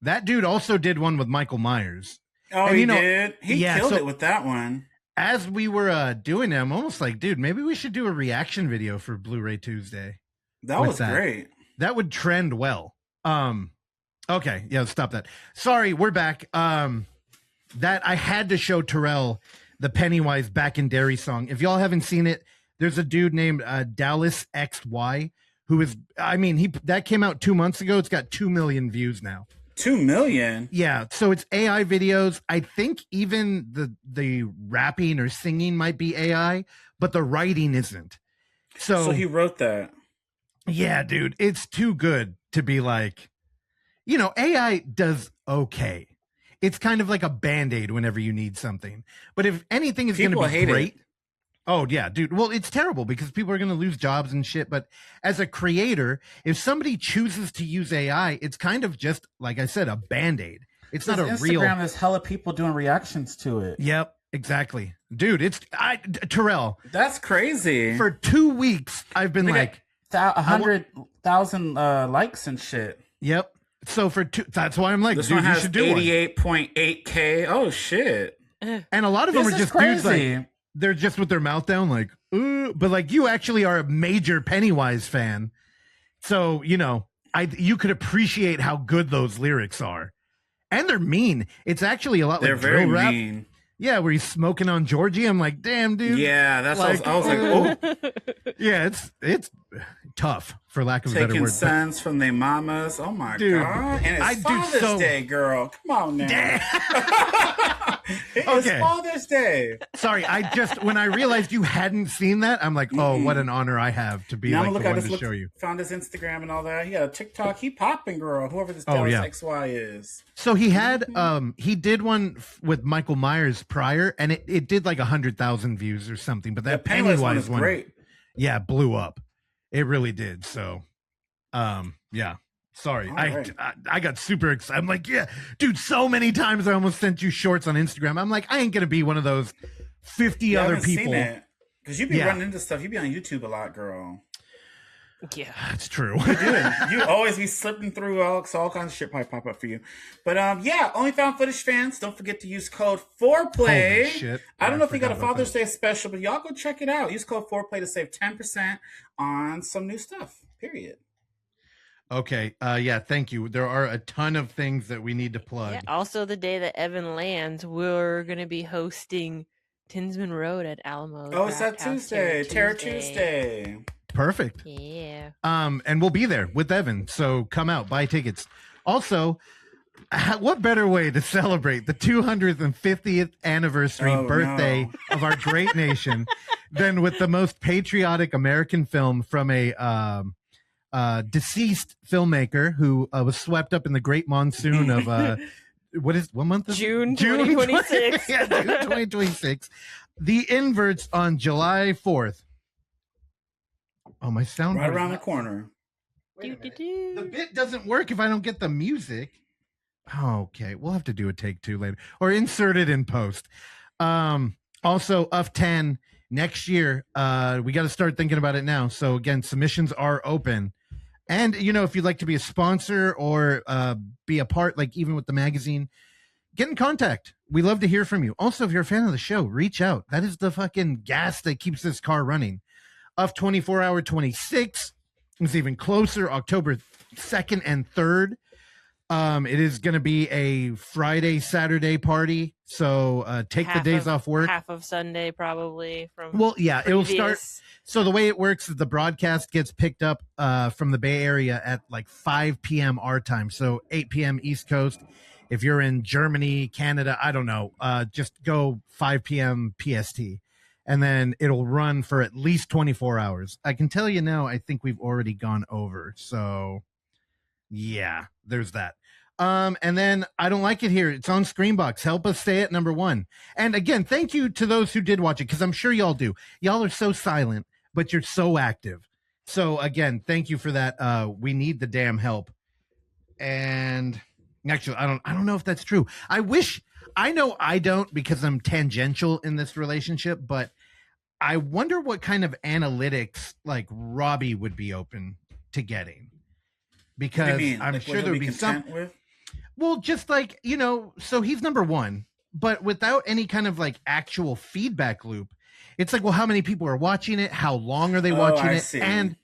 S4: that dude also did one with Michael Myers.
S2: Oh, and, he did? He killed it with that one.
S4: As we were doing it, I'm almost like, dude, maybe we should do a reaction video for Blu-ray Tuesday.
S2: That was great.
S4: That would trend well. Okay, yeah, stop that. Sorry, we're back. That I had to show Terrell the Pennywise Back in Derry song. If y'all haven't seen it, there's a dude named Dallas XY who is, that came out 2 months ago. It's got 2 million views now.
S2: 2 million?
S4: Yeah. So it's AI videos. I think even the rapping or singing might be AI, but the writing isn't. So
S2: he wrote that.
S4: Yeah, dude, it's too good to be like, AI does okay. It's kind of like a Band-Aid whenever you need something. But if anything is going to be great. Oh, yeah, dude. Well, it's terrible because people are going to lose jobs and shit. But as a creator, if somebody chooses to use AI, it's kind of just, like I said, a Band-Aid. It's not a real.
S2: Instagram, there's hella people doing reactions to it.
S4: Yep, exactly. Dude, Terrell.
S2: That's crazy.
S4: For 2 weeks, I've been like
S2: 100,000 likes and shit.
S4: Yep. So that's why I'm like,
S2: this
S4: dude,
S2: one has
S4: you should do
S2: 88.8K. Oh shit!
S4: And a lot of them are just dudes like they're just with their mouth down, like, ooh. But like, you actually are a major Pennywise fan, so you could appreciate how good those lyrics are, and they're mean. It's actually a lot.
S2: They're
S4: like
S2: very
S4: drill rap.
S2: mean.
S4: Yeah, where he's smoking on Georgie. I'm like, damn, dude.
S2: Yeah, that's like, I was like, oh.
S4: Yeah, it's tough, for lack of a better
S2: Taking
S4: word.
S2: sons from their mamas. Oh my
S4: Dude,
S2: God. And
S4: I
S2: it's
S4: do
S2: Father's
S4: so-
S2: Day, girl. Come on now. It's
S4: Okay.
S2: Father's Day.
S4: Sorry, when I realized you hadn't seen that, I'm like, oh, what an honor I have to be
S2: Now
S4: like
S2: look
S4: the
S2: at
S4: one
S2: this.
S4: to show you.
S2: Found his Instagram and all that. He had a TikTok. He popping, girl. Whoever this
S4: Oh,
S2: Dallas
S4: yeah.
S2: XY is.
S4: So he had he did one with Michael Myers prior, and it did like 100,000 views or something. But
S2: The
S4: that
S2: Pennywise one is
S4: one,
S2: great.
S4: yeah, blew up. It really did. So, yeah. Sorry,
S2: All right.
S4: I got super excited. I'm like, yeah, dude. So many times I almost sent you shorts on Instagram. I'm like, I ain't gonna be one of those 50 other people.
S2: Because you be
S4: Yeah.
S2: running into stuff. You be on YouTube a lot, girl.
S5: Yeah.
S4: That's true.
S2: You always be slipping through all kinds of shit probably pop up for you. But yeah, OnlyFoundFootageFans, don't forget to use code Foreplay.
S4: Holy shit.
S2: I don't know if you got a
S4: forgot about
S2: Father's Day special, but y'all go check it out. Use code Foreplay to save 10% on some new stuff. Period.
S4: Okay. Yeah. Thank you. There are a ton of things that we need to plug.
S5: Yeah. Also, the day that Evan lands, we're gonna be hosting Tinsman Road at Alamo.
S2: Oh, it's that
S5: Draft House
S2: Tuesday. Terror Tuesday.
S4: Perfect.
S5: Yeah.
S4: And we'll be there with Evan. So come out, buy tickets. Also, what better way to celebrate the 250th anniversary birthday of our great nation than with the most patriotic American film from a deceased filmmaker who was swept up in the great monsoon of what month is
S5: June
S4: it?
S5: 2026.
S4: Yeah, June 2026. The Inverts on July 4th. Oh, my sound
S2: Right around the corner.
S4: The bit doesn't work if I don't get the music. Okay, we'll have to do a take 2 later or insert it in post. Also, UF 10 next year. We got to start thinking about it now. So again, submissions are open. And, if you'd like to be a sponsor or be a part, like even with the magazine, get in contact. We love to hear from you. Also, if you're a fan of the show, reach out. That is the fucking gas that keeps this car running. Of 24 Hour 26 is even closer, October 2nd and 3rd. It is going to be a Friday, Saturday party. So take the days off work.
S5: Half of Sunday, probably.
S4: Well, yeah, it'll start.
S5: previous.
S4: So the way it works is the broadcast gets picked up from the Bay Area at like 5 p.m. our time. So 8 p.m. East Coast. If you're in Germany, Canada, I don't know, just go 5 p.m. PST. And then it'll run for at least 24 hours. I can tell you now, I think we've already gone over. So, yeah, there's that. And then I don't like it here. It's on Screambox. Help us stay at number 1. And again, thank you to those who did watch it, because I'm sure y'all do. Y'all are so silent, but you're so active. So again, thank you for that. We need the damn help. And actually, I don't know if that's true. I know I don't, because I'm tangential in this relationship, but I wonder what kind of analytics like Robbie would be open to getting. Because I'm
S2: Like,
S4: sure
S2: what
S4: there
S2: he'll
S4: would be
S2: content
S4: some.
S2: with?
S4: Well, just like, so he's number 1, but without any kind of like actual feedback loop. It's like, well, how many people are watching it? How long are they watching
S2: I
S4: it?
S2: see.
S4: And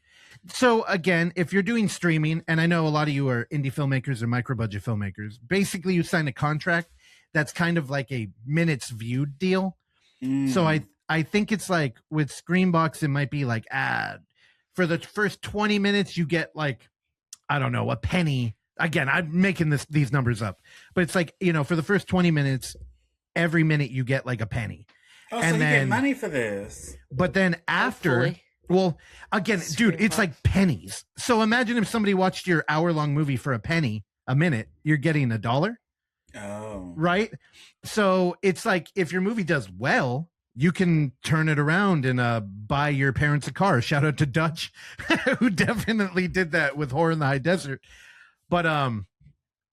S4: so again, if you're doing streaming, and I know a lot of you are indie filmmakers or micro budget filmmakers, basically you sign a contract that's kind of like a minutes viewed deal. So I think it's like with Screambox, it might be like, for the first 20 minutes, you get like, I don't know, a penny. Again, I'm making these numbers up, but it's like, for the first 20 minutes, every minute you get like a penny.
S2: Oh,
S4: and
S2: so
S4: then,
S2: you get money for this.
S4: But then after,
S5: Hopefully.
S4: well, again, dude, it's
S5: Screambox.
S4: like pennies. So imagine if somebody watched your hour-long movie for a penny a minute, you're getting $1.
S2: Oh.
S4: Right? So it's like, if your movie does well, you can turn it around and buy your parents a car. Shout out to Dutch, who definitely did that with Horror in the High Desert. But I'm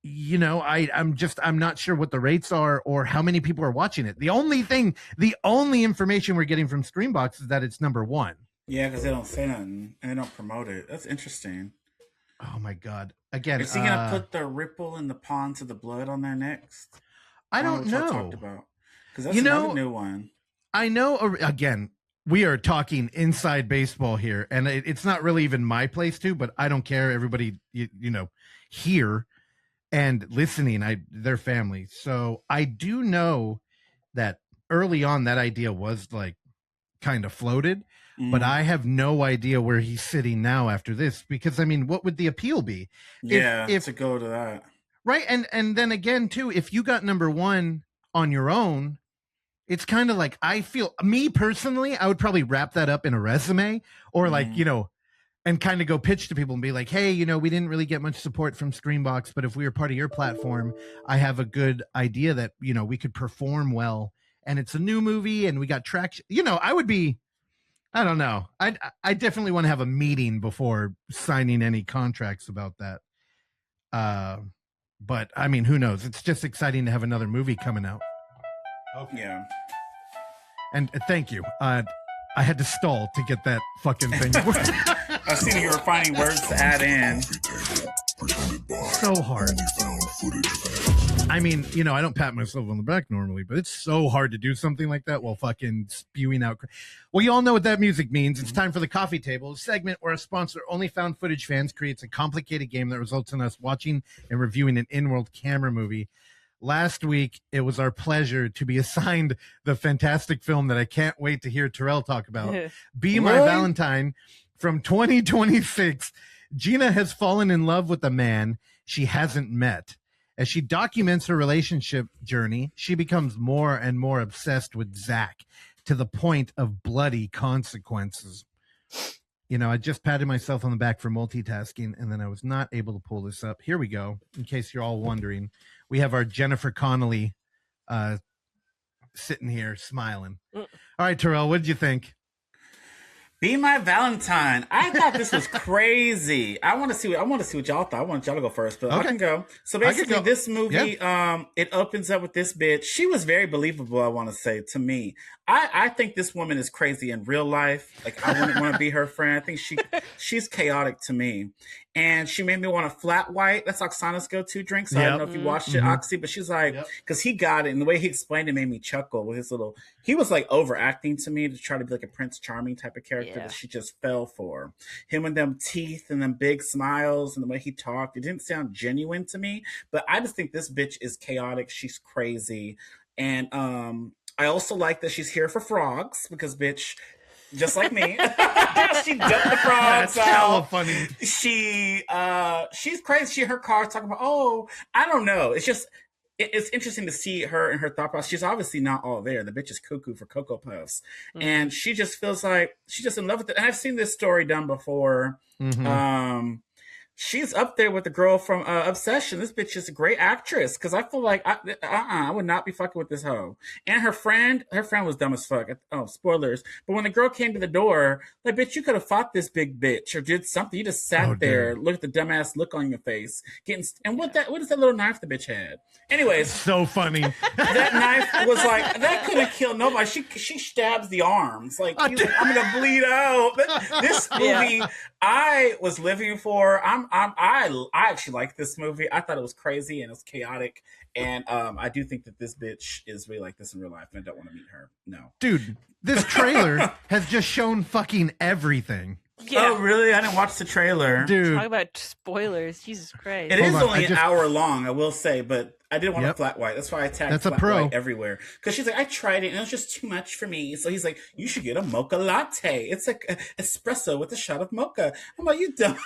S4: not sure what the rates are or how many people are watching it. The only information we're getting from Screambox is that it's number 1.
S2: Yeah, because they don't say nothing and they don't promote it. That's interesting.
S4: Oh my God! Again,
S2: Is he gonna put the ripple in the ponds of the blood on there next?
S4: I don't know.
S2: Talked about, because that's another new one.
S4: I know. Again, we are talking inside baseball here, and it's not really even my place to, but I don't care. Everybody, here and listening, their families. So I do know that early on, that idea was like kind of floated,
S2: Mm.
S4: but I have no idea where he's sitting now after this, because I mean, what would the appeal be?
S2: Yeah,
S4: if
S2: to go to that.
S4: right, and then again too, if you got number one on your own, it's kind of like, I feel, me personally, I would probably wrap that up in a resume, or like,
S2: Mm.
S4: you know, and kind of go pitch to people and be like, hey, you know, we didn't really get much support from Screambox, but if we were part of your platform, I have a good idea that, you know, we could perform well, and it's a new movie and we got traction. You know, I would be, I don't know. I definitely want to have a meeting before signing any contracts about that. But I mean, who knows? It's just exciting to have another movie coming out.
S2: Okay. Yeah.
S4: And thank you. I had to stall to get that fucking thing.
S2: I seen you were finding words to add in.
S4: So hard. I mean, you know, I don't pat myself on the back normally, but it's so hard to do something like that while fucking spewing out. Well, you all know what that music means. It's time for the coffee table, a segment where a sponsor, OnlyFoundFootageFans, creates a complicated game that results in us watching and reviewing an in-world camera movie. Last week, it was our pleasure to be assigned the fantastic film that I can't wait to hear Terrell talk about, Be My
S2: Really?
S4: Valentine, from 2026. Gina has fallen in love with a man she hasn't met. As she documents her relationship journey, she becomes more and more obsessed with Zach, to the point of bloody consequences. You know, I just patted myself on the back for multitasking, and then I was not able to pull this up. Here we go. In case you're all wondering, we have our Jennifer Connelly sitting here smiling. All right, Terrell, what did you think?
S2: Be My Valentine. I thought this was crazy. I want to see what y'all thought. I want y'all to go first, but I
S4: Okay.
S2: can go. So
S4: I could
S2: basically,
S4: go.
S2: this movie, it opens up with this bitch. She was very believable, I want to say, to me. I think this woman is crazy in real life. Like, I wouldn't want to be her friend. I think she's chaotic to me. And she made me want a flat white. That's Oksana's go-to drink. So I don't know if you watched it, Oxy, but she's like, because he got it, and the way he explained it made me chuckle with his little, he was like overacting to me to try to be like a Prince Charming type of character that she just fell for. Him and them teeth and them big smiles and the way he talked, it didn't sound genuine to me. But I just think this bitch is chaotic. She's crazy. And I also like that she's here for frogs, because bitch, just like me, she dumped the frogs
S4: That's hella
S2: out.
S4: funny.
S2: She's crazy. Her car's talking about, oh, I don't know. It's just, it's interesting to see her and her thought process. She's obviously not all there. The bitch is cuckoo for Cocoa Puffs. And she just feels like she's just in love with it. And I've seen this story done before. She's up there with the girl from Obsession. This bitch is a great actress, because I feel like I would not be fucking with this hoe. And her friend was dumb as fuck. Oh, spoilers. But when the girl came to the door, like, bitch, you could have fought this big bitch or did something. You just sat there, looked at the dumbass look on your face, and what is that little knife the bitch had? Anyways,
S4: So funny.
S2: that knife was like, that couldn't have killed nobody. She stabs the arms. Like, he's like, I'm gonna bleed out. This movie, I was living for. I actually like this movie. I thought it was crazy and it was chaotic. And I do think that this bitch is really like this in real life, and I don't want to meet her. No.
S4: Dude, this trailer has just shown fucking everything.
S2: Oh, really? I didn't watch the trailer.
S4: Dude.
S5: Talk about spoilers. Jesus Christ.
S2: It is
S4: Hold on,
S2: only an hour long, I will say, but I didn't want a flat white. That's why I tagged
S4: That's a
S2: flat
S4: pro.
S2: white everywhere. Because she's like, I tried it and it was just too much for me. So he's like, you should get a mocha latte. It's like espresso with a shot of mocha. I'm like, you dumb.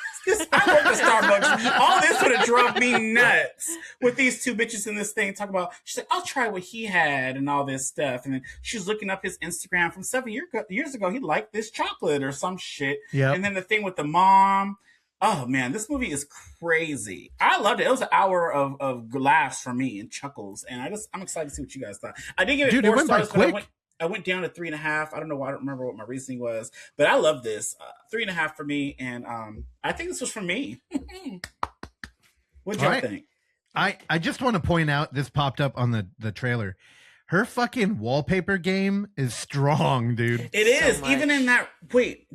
S2: I work at Starbucks. All this would have drove me nuts with these two bitches in this thing. Talk about, she's like, I'll try what he had and all this stuff. And then she's looking up his Instagram from 7 years ago. He liked this chocolate or some shit.
S4: Yep.
S2: And then the thing with the mom. Oh man, this movie is crazy. I loved it. It was an hour of laughs for me and chuckles, and I'm excited to see what you guys thought. I did give it 4
S4: went by
S2: stars, but
S4: quick.
S2: I went down to 3.5. I don't know. I don't remember what my reasoning was, but I love this. 3.5 for me, and I think this was for me. What'd y'all think?
S4: I just want to point out, this popped up on the trailer. Her fucking wallpaper game is strong, dude.
S2: It is. Even in that. Wait.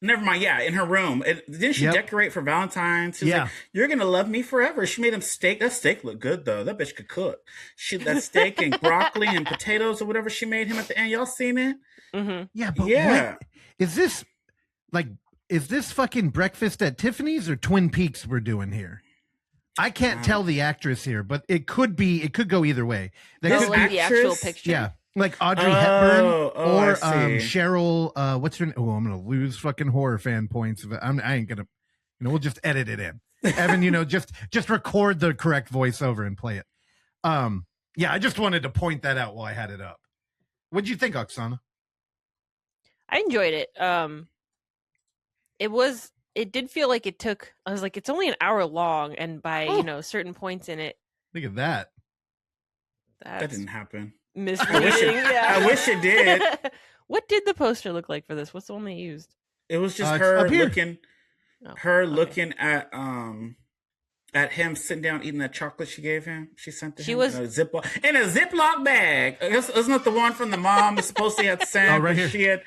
S2: Never mind. Yeah, in her room. Didn't she decorate for Valentine's? She's like, you're going to love me forever. She made him steak. That steak looked good, though. That bitch could cook. That steak and broccoli and potatoes or whatever she made him at the end. Y'all seen it?
S5: Mm-hmm.
S4: Yeah, but what, is this fucking Breakfast at Tiffany's or Twin Peaks we're doing here? I can't tell the actress here, but it could go either way.
S5: Like the actual picture.
S4: Yeah. Like Audrey Hepburn or Cheryl, what's her name? Oh, I'm gonna lose fucking horror fan points. I ain't gonna. We'll just edit it in. Evan, just record the correct voiceover and play it. Yeah, I just wanted to point that out while I had it up. What'd you think, Oksana?
S5: I enjoyed it. It did feel like it took. I was like, it's only an hour long, and by certain points in it.
S4: Look at that.
S2: That didn't happen.
S5: Misleading.
S2: I wish it did.
S5: What did the poster look like for this? What's the one they used?
S2: It was just her looking.
S5: Oh,
S2: looking at him sitting down eating that chocolate she gave him. She sent to him in a Ziploc bag. Isn't it the one from the mom that supposedly had sent?
S4: Oh, right here.
S2: She had.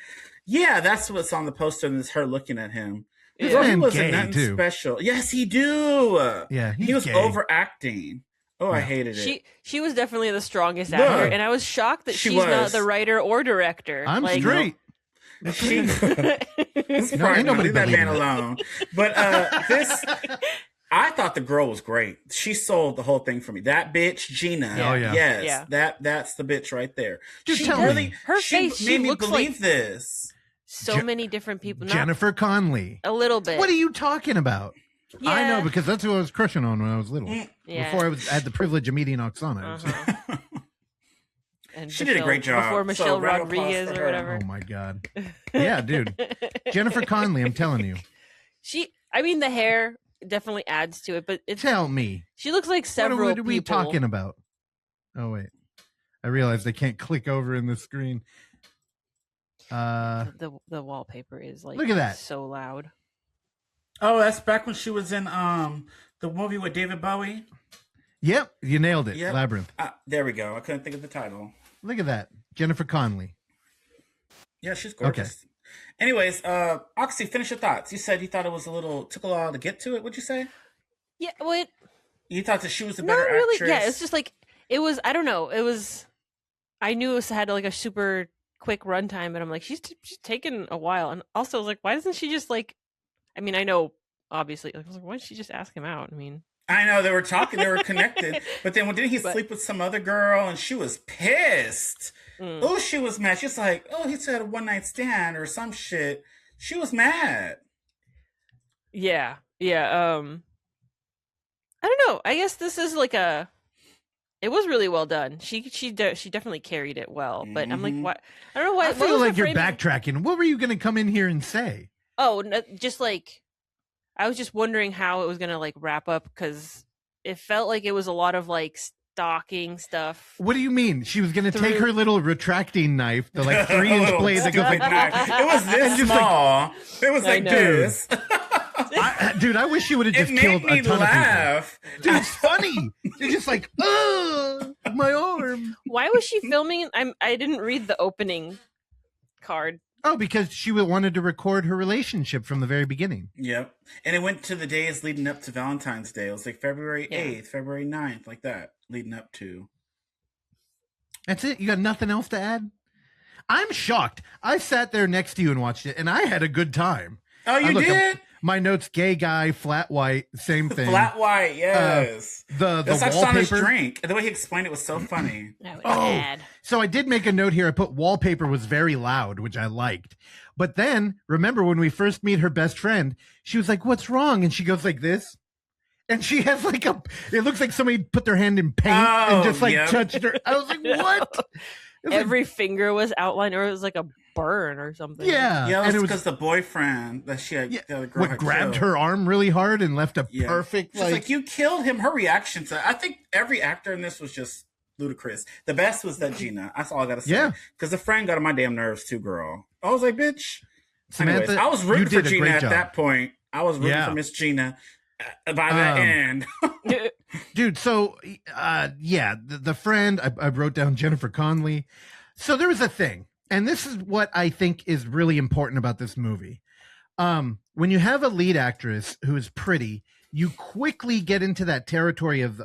S2: Yeah, that's what's on the poster, and it's her looking at him.
S4: Yeah.
S2: He wasn't nothing special. Yes, he do.
S4: Yeah,
S2: he was
S4: gay.
S2: Overacting. Oh, yeah. I hated it.
S5: She was definitely the strongest actor, and I was shocked that she's not the writer or director.
S4: I'm straight.
S2: Ain't nobody leave that man alone. But this, I thought the girl was great. She sold the whole thing for me. That bitch, Gina.
S4: Oh yeah,
S2: yes, that's the bitch right there.
S4: Just tell me,
S5: her face.
S2: She made me believe
S5: like
S2: this.
S5: So many different people.
S4: Jennifer Connelly.
S5: A little bit.
S4: What are you talking about?
S5: Yeah.
S4: I know, because that's who I was crushing on when I was little. Yeah. Before I had the privilege of meeting Oksana.
S5: And
S2: she did a great job.
S5: Before Michelle Rodriguez or whatever.
S4: Oh my God. Yeah, dude. Jennifer Connelly, I'm telling you.
S5: The hair definitely adds to it, but
S4: tell me.
S5: She looks like several
S4: What are we talking about? Oh wait. I realized I can't click over in the screen.
S5: The wallpaper is like,
S4: look at that.
S5: So loud.
S2: Oh, that's back when she was in the movie with David Bowie.
S4: Yep, you nailed it. Yep. Labyrinth.
S2: There we go. I couldn't think of the title.
S4: Look at that. Jennifer Connelly.
S2: Yeah, she's gorgeous. Okay. Anyways, Oxy, finish your thoughts. You said you thought it took a while to get to it. What'd you say?
S5: Yeah, what?
S2: You thought that she was a better actress?
S5: Yeah, it's just like, it was, I don't know. I knew it had like a super quick runtime, but I'm like, she's taken a while. And also I was like, why doesn't she just like, I know, obviously, I was like, why didn't she just ask him out?
S2: I know, they were talking, they were connected, but then didn't he sleep with some other girl, and she was pissed. Oh, she was mad. She's like, oh, he had a one-night stand or some shit. She was mad.
S5: Yeah. I don't know. I guess this is like it was really well done. She definitely carried it well, but I'm like, what? I don't know why.
S4: I feel like you're backtracking. What were you going to come in here and say?
S5: Oh, no, just like, I was just wondering how it was going to like wrap up, because it felt like it was a lot of like stalking stuff.
S4: What do you mean? She was going to take her little retracting knife, the like 3-inch blade that goes like
S2: it was this small. It was like this.
S4: Dude, I wish you would have just killed a ton of people. Dude, it's funny. You're just like, oh, my arm.
S5: Why was she filming? I didn't read the opening card.
S4: Oh, because she wanted to record her relationship from the very beginning.
S2: Yep. And it went to the days leading up to Valentine's Day. It was like February 8th, February 9th, like that, leading up to.
S4: That's it? You got nothing else to add? I'm shocked. I sat there next to you and watched it, and I had a good time.
S2: Oh, you did?
S4: My notes, gay guy, flat white, same thing.
S2: Flat white, yes.
S4: That's wallpaper.
S2: Drink. The way he explained it was so funny.
S4: So I did make a note here. I put wallpaper was very loud, which I liked. But then, remember when we first meet her best friend, she was like, what's wrong? And she goes like this. And she has like it looks like somebody put their hand in paint and just like touched her. I was like, what?
S5: Every finger was outlined, or it was like a burn or something.
S4: Yeah.
S2: And it was because the boyfriend that she had, the other girl had
S4: grabbed
S2: killed
S4: her arm really hard and left a perfect.
S2: She's like, you killed him. Her reaction to, I think every actor in this was just ludicrous. The best was that Gina. That's all I gotta say. Yeah. Because the friend got on my damn nerves too, girl. I was like, bitch.
S4: Samantha,
S2: anyways, I was rooting for Gina at that point. I was rooting for Miss Gina by the end.
S4: Dude, so the friend, I wrote down Jennifer Connelly. So there was a thing, and this is what I think is really important about this movie. When you have a lead actress who is pretty, you quickly get into that territory of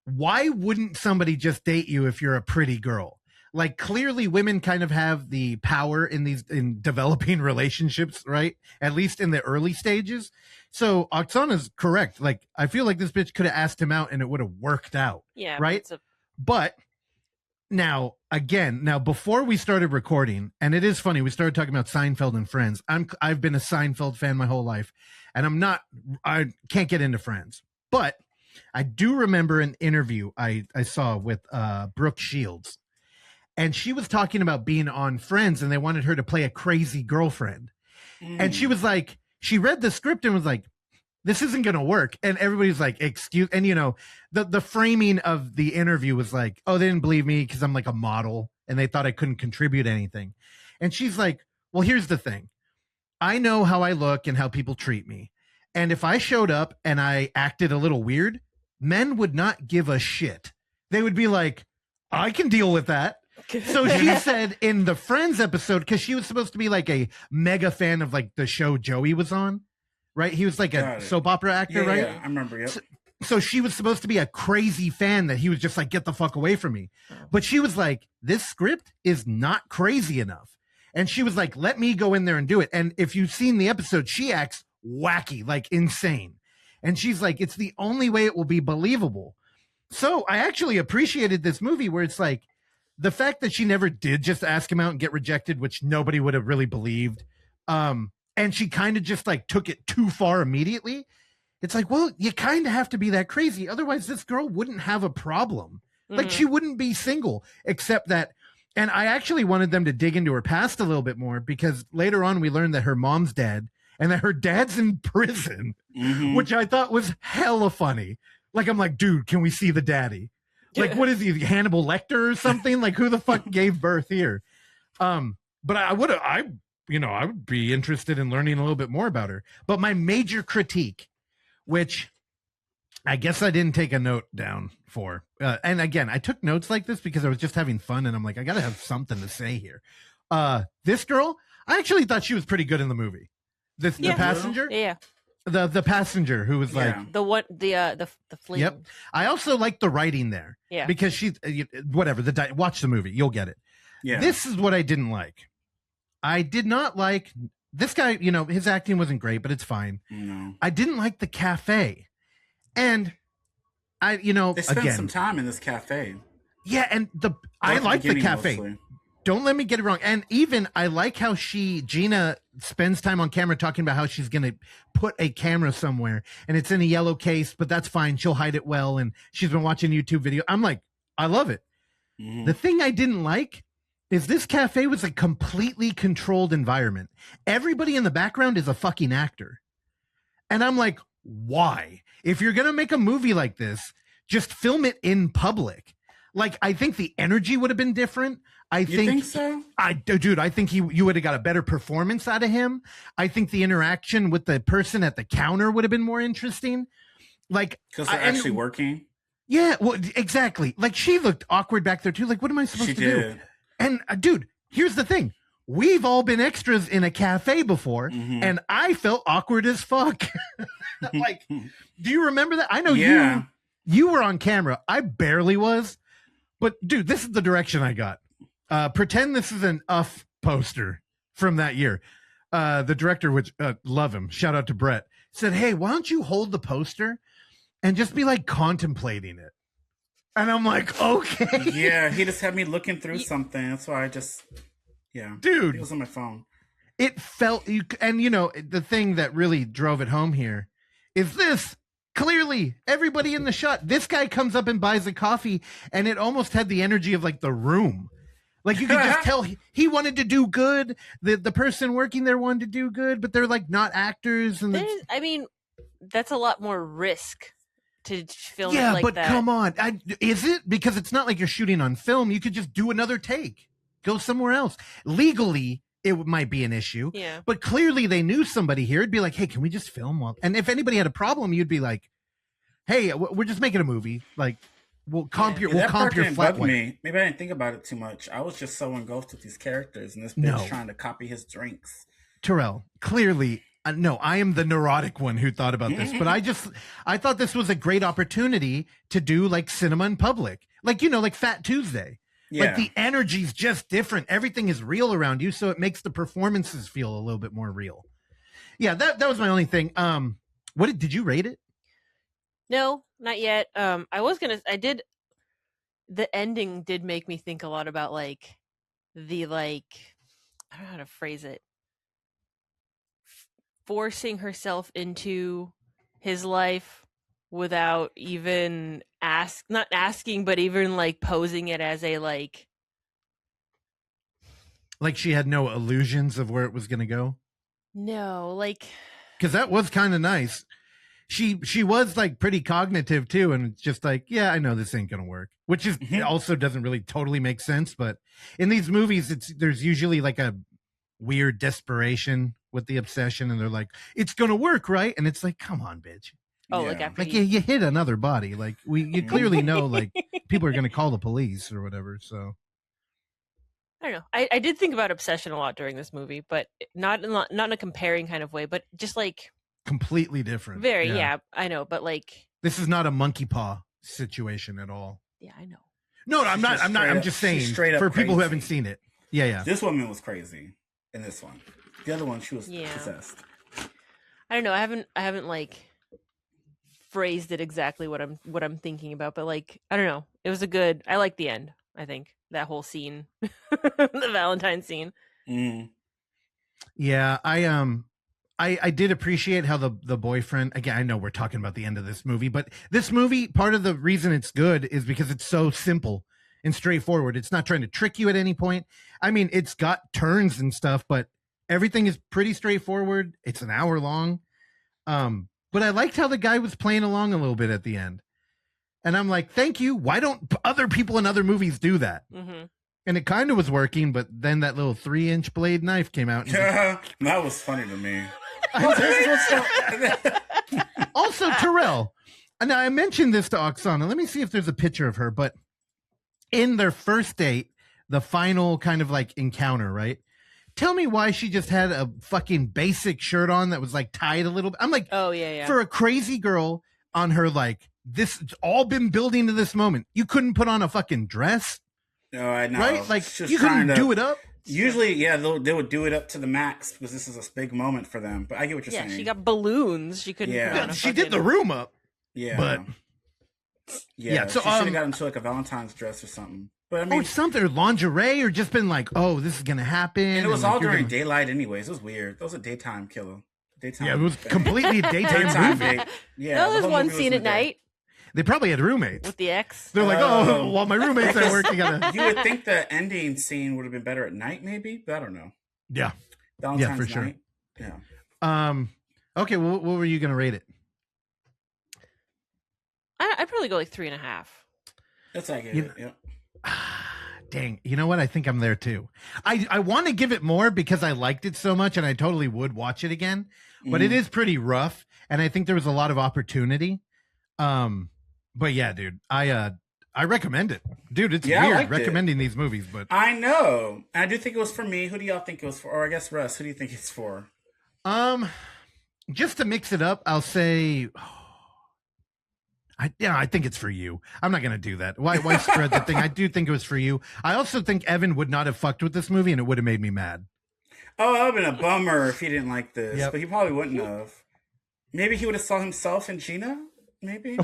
S4: why wouldn't somebody just date you if you're a pretty girl? Like, clearly women kind of have the power in developing relationships, right? At least in the early stages. So Oksana's correct. Like, I feel like this bitch could have asked him out and it would have worked out.
S5: Yeah.
S4: Right. But Now, again, before we started recording, and it is funny, we started talking about Seinfeld and Friends. I've been a Seinfeld fan my whole life, and I can't get into Friends. But I do remember an interview I saw with Brooke Shields, and she was talking about being on Friends, and they wanted her to play a crazy girlfriend. And she was like, she read the script and was like, this isn't going to work. And everybody's like, excuse, and the framing of the interview was like, oh, they didn't believe me because I'm like a model and they thought I couldn't contribute anything. And she's like, well, here's the thing. I know how I look and how people treat me. And if I showed up and I acted a little weird, men would not give a shit. They would be like, I can deal with that. So she said in the Friends episode, because she was supposed to be like a mega fan of like the show Joey was on, right? He was like a soap opera actor, right?
S2: Yeah, I remember. Yep.
S4: So she was supposed to be a crazy fan that he was just like, get the fuck away from me. But she was like, this script is not crazy enough. And she was like, let me go in there and do it. And if you've seen the episode, she acts wacky, like insane. And she's like, it's the only way it will be believable. So I actually appreciated this movie where it's like, the fact that she never did just ask him out and get rejected, which nobody would have really believed. And she kind of just like took it too far immediately. It's like, well, you kind of have to be that crazy. Otherwise, this girl wouldn't have a problem. Like she wouldn't be single, except that. And I actually wanted them to dig into her past a little bit more because later on we learned that her mom's dead and that her dad's in prison, which I thought was hella funny. Like, I'm like, dude, can we see the daddy? Like, what is he, Hannibal Lecter or something? Like, who the fuck gave birth here? But I would be interested in learning a little bit more about her. But my major critique, which I guess I didn't take a note down for, and again, I took notes like this because I was just having fun, and I'm like, I gotta have something to say here. This girl, I actually thought she was pretty good in the movie. The passenger, the passenger who was like
S5: the fleeing.
S4: Yep. I also like the writing there. Yeah. Because she's whatever. Watch the movie. You'll get it. Yeah. This is what I didn't like. I did not like this guy. His acting wasn't great, but it's fine. No. I didn't like the cafe. And they spent
S2: some time in this cafe.
S4: Yeah. And I like the cafe. Mostly. Don't let me get it wrong. And even I like how Gina spends time on camera talking about how she's going to put a camera somewhere and it's in a yellow case, but that's fine. She'll hide it well. And she's been watching YouTube video. I'm like, I love it. The thing I didn't like is this cafe was a completely controlled environment. Everybody in the background is a fucking actor. And I'm like, why? If you're going to make a movie like this, just film it in public. Like, I think the energy would have been different. You think
S2: so?
S4: I think you would have got a better performance out of him. I think the interaction with the person at the counter would have been more interesting. Like,
S2: because they're actually working.
S4: Yeah, well, exactly. Like, she looked awkward back there too. Like, what am I supposed to do? And dude, here's the thing. We've all been extras in a cafe before, and I felt awkward as fuck. Like, do you remember that? I know you were on camera. I barely was. But dude, this is the direction I got. Pretend this is an UF poster from that year. The director, which love him, shout out to Brett, said, hey, why don't you hold the poster and just be like contemplating it? And I'm like, okay.
S2: Yeah, he just had me looking through something. That's why dude, it was on my phone.
S4: It felt, and the thing that really drove it home here is this. Clearly, everybody in the shot, this guy comes up and buys a coffee, and it almost had the energy of like The Room. Like, you could just tell he wanted to do good. The person working there wanted to do good, but they're like not actors. And
S5: that's a lot more risk to film it like that.
S4: Yeah, but come on. Is it? Because it's not like you're shooting on film. You could just do another take. Go somewhere else. Legally, it might be an issue. Yeah. But clearly they knew somebody here. It'd be like, hey, can we just film? And if anybody had a problem, you'd be like, hey, we're just making a movie. Like, we'll comp your flat
S2: me. Maybe I didn't think about it too much. I was just so engulfed with these characters, and this bitch trying to copy his drinks.
S4: Terrell, clearly, no, I am the neurotic one who thought about this, but I thought this was a great opportunity to do like cinema in public. Like, like Fat Tuesday. Yeah. Like, the energy's just different. Everything is real around you, so it makes the performances feel a little bit more real. Yeah, that was my only thing. Did you rate it?
S5: No, not yet. I the ending did make me think a lot about like the I don't know how to phrase it, forcing herself into his life without even not asking, but even like posing it as a like
S4: she had no illusions of where it was going to go.
S5: no, like
S4: Because that was kind of nice. She was like pretty cognitive too, and it's just like, yeah, I know this ain't gonna work, which is also doesn't really totally make sense. But in these movies, there's usually like a weird desperation with the obsession, and they're like, it's gonna work, right? And it's like, come on, bitch.
S5: oh, like after
S4: Like you hit another body, like you clearly know, like people are gonna call the police or whatever. So
S5: I don't know. I did think about obsession a lot during this movie, but not in a comparing kind of way, but just like
S4: completely different.
S5: very, yeah, I know, but like
S4: this is not a monkey paw situation at all.
S5: yeah, I know.
S4: No, I'm not. I'm just saying
S2: straight up
S4: for people who
S2: crazy.
S4: haven't seen it. Yeah.
S2: This woman was crazy in this one. The other one, she was
S5: Yeah.
S2: possessed.
S5: I don't know. I haven't like phrased it exactly what I'm thinking about, but like I don't know. It was I like the end. I think that whole scene, the Valentine scene.
S2: Mm.
S4: Yeah, I did appreciate how the boyfriend, again, I know we're talking about the end of this movie, but this movie, part of the reason it's good is because it's so simple and straightforward. It's not trying to trick you at any point. I mean, it's got turns and stuff, but everything is pretty straightforward. It's an hour long. But I liked how the guy was playing along a little bit at the end. And I'm like, thank you. Why don't other people in other movies do that?
S5: Mm-hmm.
S4: And it kind of was working, but then that little 3-inch blade knife came out. And
S2: That was funny to me.
S4: Also, Terrell. And I mentioned this to Oksana. Let me see if there's a picture of her. But in their first date, the final kind of like encounter, right? Tell me why she just had a fucking basic shirt on that was like tied a little bit. I'm like,
S5: Oh yeah.
S4: for a crazy girl on her, like, this, it's all been building to this moment. You couldn't put on a fucking dress,
S2: No, I know.
S4: right? Like,
S2: She's
S4: you couldn't
S2: trying to-
S4: do it up.
S2: Usually, yeah, they would do it up to the max because this is a big moment for them. But I get what you're saying.
S5: She got balloons. She couldn't.
S2: Yeah.
S5: put on a
S4: She did the
S5: fucking-
S4: room up.
S2: Yeah,
S4: But
S2: yeah.
S4: so,
S2: she should have got into like a Valentine's dress or something. But I mean,
S4: something, or lingerie, or just been like, oh, this is gonna happen.
S2: and it was
S4: like,
S2: all
S4: you're
S2: during
S4: gonna-
S2: daylight, anyways. It was weird. That was a daytime killer. Daytime.
S4: Yeah, it was completely a daytime
S2: daytime
S4: movie.
S2: date. Yeah,
S5: No,
S2: the
S5: there's
S2: whole
S5: one
S2: movie was
S5: scene
S2: in
S5: at
S2: the day.
S5: night
S4: They probably had roommates.
S5: with the ex.
S4: They're like,
S2: Oh.
S4: oh, while my roommates at work, you gotta.
S2: You would think the ending scene would have been better at night, maybe, but I don't know.
S4: Yeah.
S2: Valentine's
S4: for sure.
S2: night. Yeah.
S4: Okay. Well, what were you gonna rate it?
S5: I'd probably go like 3.5.
S2: That's like it.
S4: You-
S2: Yeah.
S4: Dang. You know what? I think I'm there too. I want to give it more because I liked it so much, and I totally would watch it again. But it is pretty rough, and I think there was a lot of opportunity. But yeah, dude, I recommend it, dude. It's
S2: Yeah, I
S4: weird
S2: liked it.
S4: recommending these movies, but
S2: I know. I do think it was for me. Who do y'all think it was for? Or I guess Russ, who do you think it's for?
S4: just to mix it up, I'll say. I think it's for you. I'm not gonna do that. Why spread the thing? I do think it was for you. I also think Evan would not have fucked with this movie, and it would have made me mad.
S2: Oh, that would have been a bummer if he didn't like this.
S4: Yep.
S2: But he probably wouldn't have. Maybe he would have saw himself in Gina? Maybe?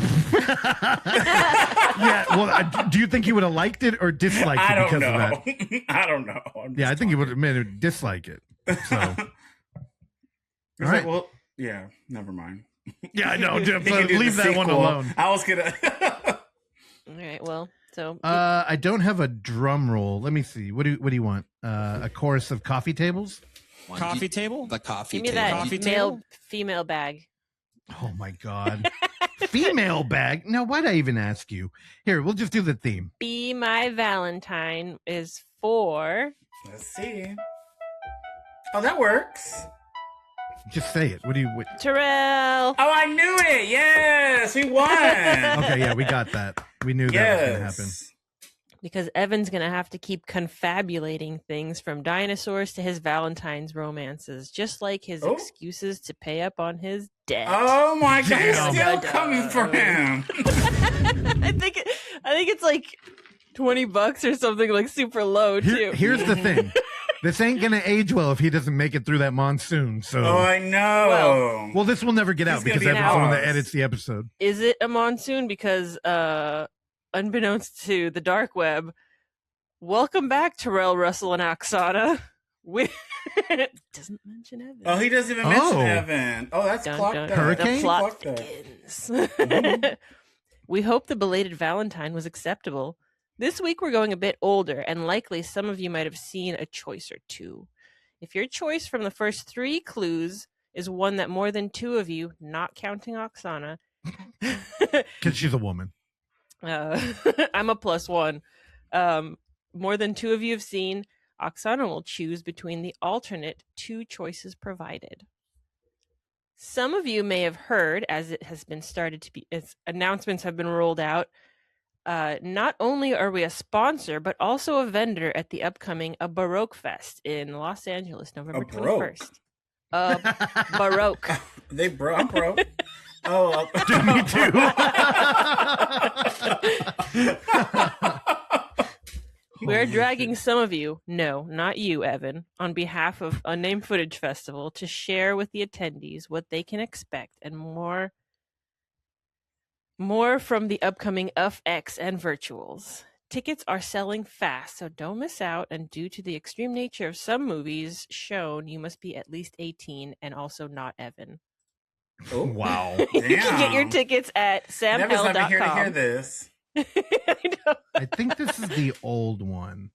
S4: Yeah. Well, do you think he would have liked it or disliked it
S2: I don't
S4: because
S2: know.
S4: of that?
S2: I don't know.
S4: Yeah, I think he would have made it dislike it. So.
S2: All
S4: All right.
S2: Well, yeah, never mind.
S4: Yeah, I know.
S2: He can do
S4: Leave
S2: the
S4: that one
S2: sequel.
S4: alone.
S2: I was gonna.
S5: All right. Well, so
S4: I don't have a drum roll. Let me see. What do you want? A chorus of coffee tables?
S6: Coffee table?
S7: The coffee
S5: give me
S7: table.
S5: that
S6: Coffee
S5: male
S6: table?
S5: female bag.
S4: Oh my god. Female bag. Now, why'd I even ask you? Here, we'll just do the theme.
S5: Be My Valentine is for.
S2: Let's see. Oh, that works.
S4: Just say it. What do you?
S5: Terrell.
S2: Oh, I knew it. Yes, we won.
S4: Okay, yeah, we got that. We knew that was going to happen.
S2: Yes.
S5: Because Evan's gonna have to keep confabulating things from dinosaurs to his Valentine's romances, just like his
S2: Oh.
S5: excuses to pay up on his debt.
S2: Oh my God, he's
S4: Damn.
S2: still coming for him.
S5: I think it's like $20 or something, like super low too.
S4: Here's the thing. This ain't going to age well if he doesn't make it through that monsoon. So,
S2: Oh, I know.
S4: well, this will never get
S2: He's
S4: out
S2: gonna
S4: because
S2: be
S4: Evan's the one that
S2: paused.
S4: edits the episode.
S5: Is it a monsoon? Because unbeknownst to the dark web, welcome back, Terrell, Russell, and Oksana. Doesn't mention Evan.
S2: Oh, he doesn't even mention Evan. Oh, that's clocked up.
S4: Hurricane?
S5: The plot
S2: Clocked up.
S5: thickens. We hope the belated Valentine was acceptable. This week we're going a bit older, and likely some of you might have seen a choice or two. If your choice from the first 3 clues is one that more than 2 of you, not counting Oksana,
S4: Because she's a woman.
S5: I'm a +1. More than 2 of you have seen, Oksana will choose between the alternate 2 choices provided. Some of you may have heard, as it has been started to be, as announcements have been rolled out, not only are we a sponsor, but also a vendor at the upcoming A Baroque Fest in Los Angeles, November 21st. Baroque.
S2: I'm broke. Oh,
S4: Me too.
S5: We're dragging some of you, no, not you, Evan, on behalf of Unnamed Footage Festival to share with the attendees what they can expect and more from the upcoming UFX and virtuals. Tickets are selling fast, so don't miss out, and due to the extreme nature of some movies shown, you must be at least 18 and also not Evan.
S2: oh.
S4: Wow.
S5: You can get your tickets at
S2: Never's not been here to
S5: samhell.com.
S2: hear this.
S5: I know.
S4: I think this is the old one,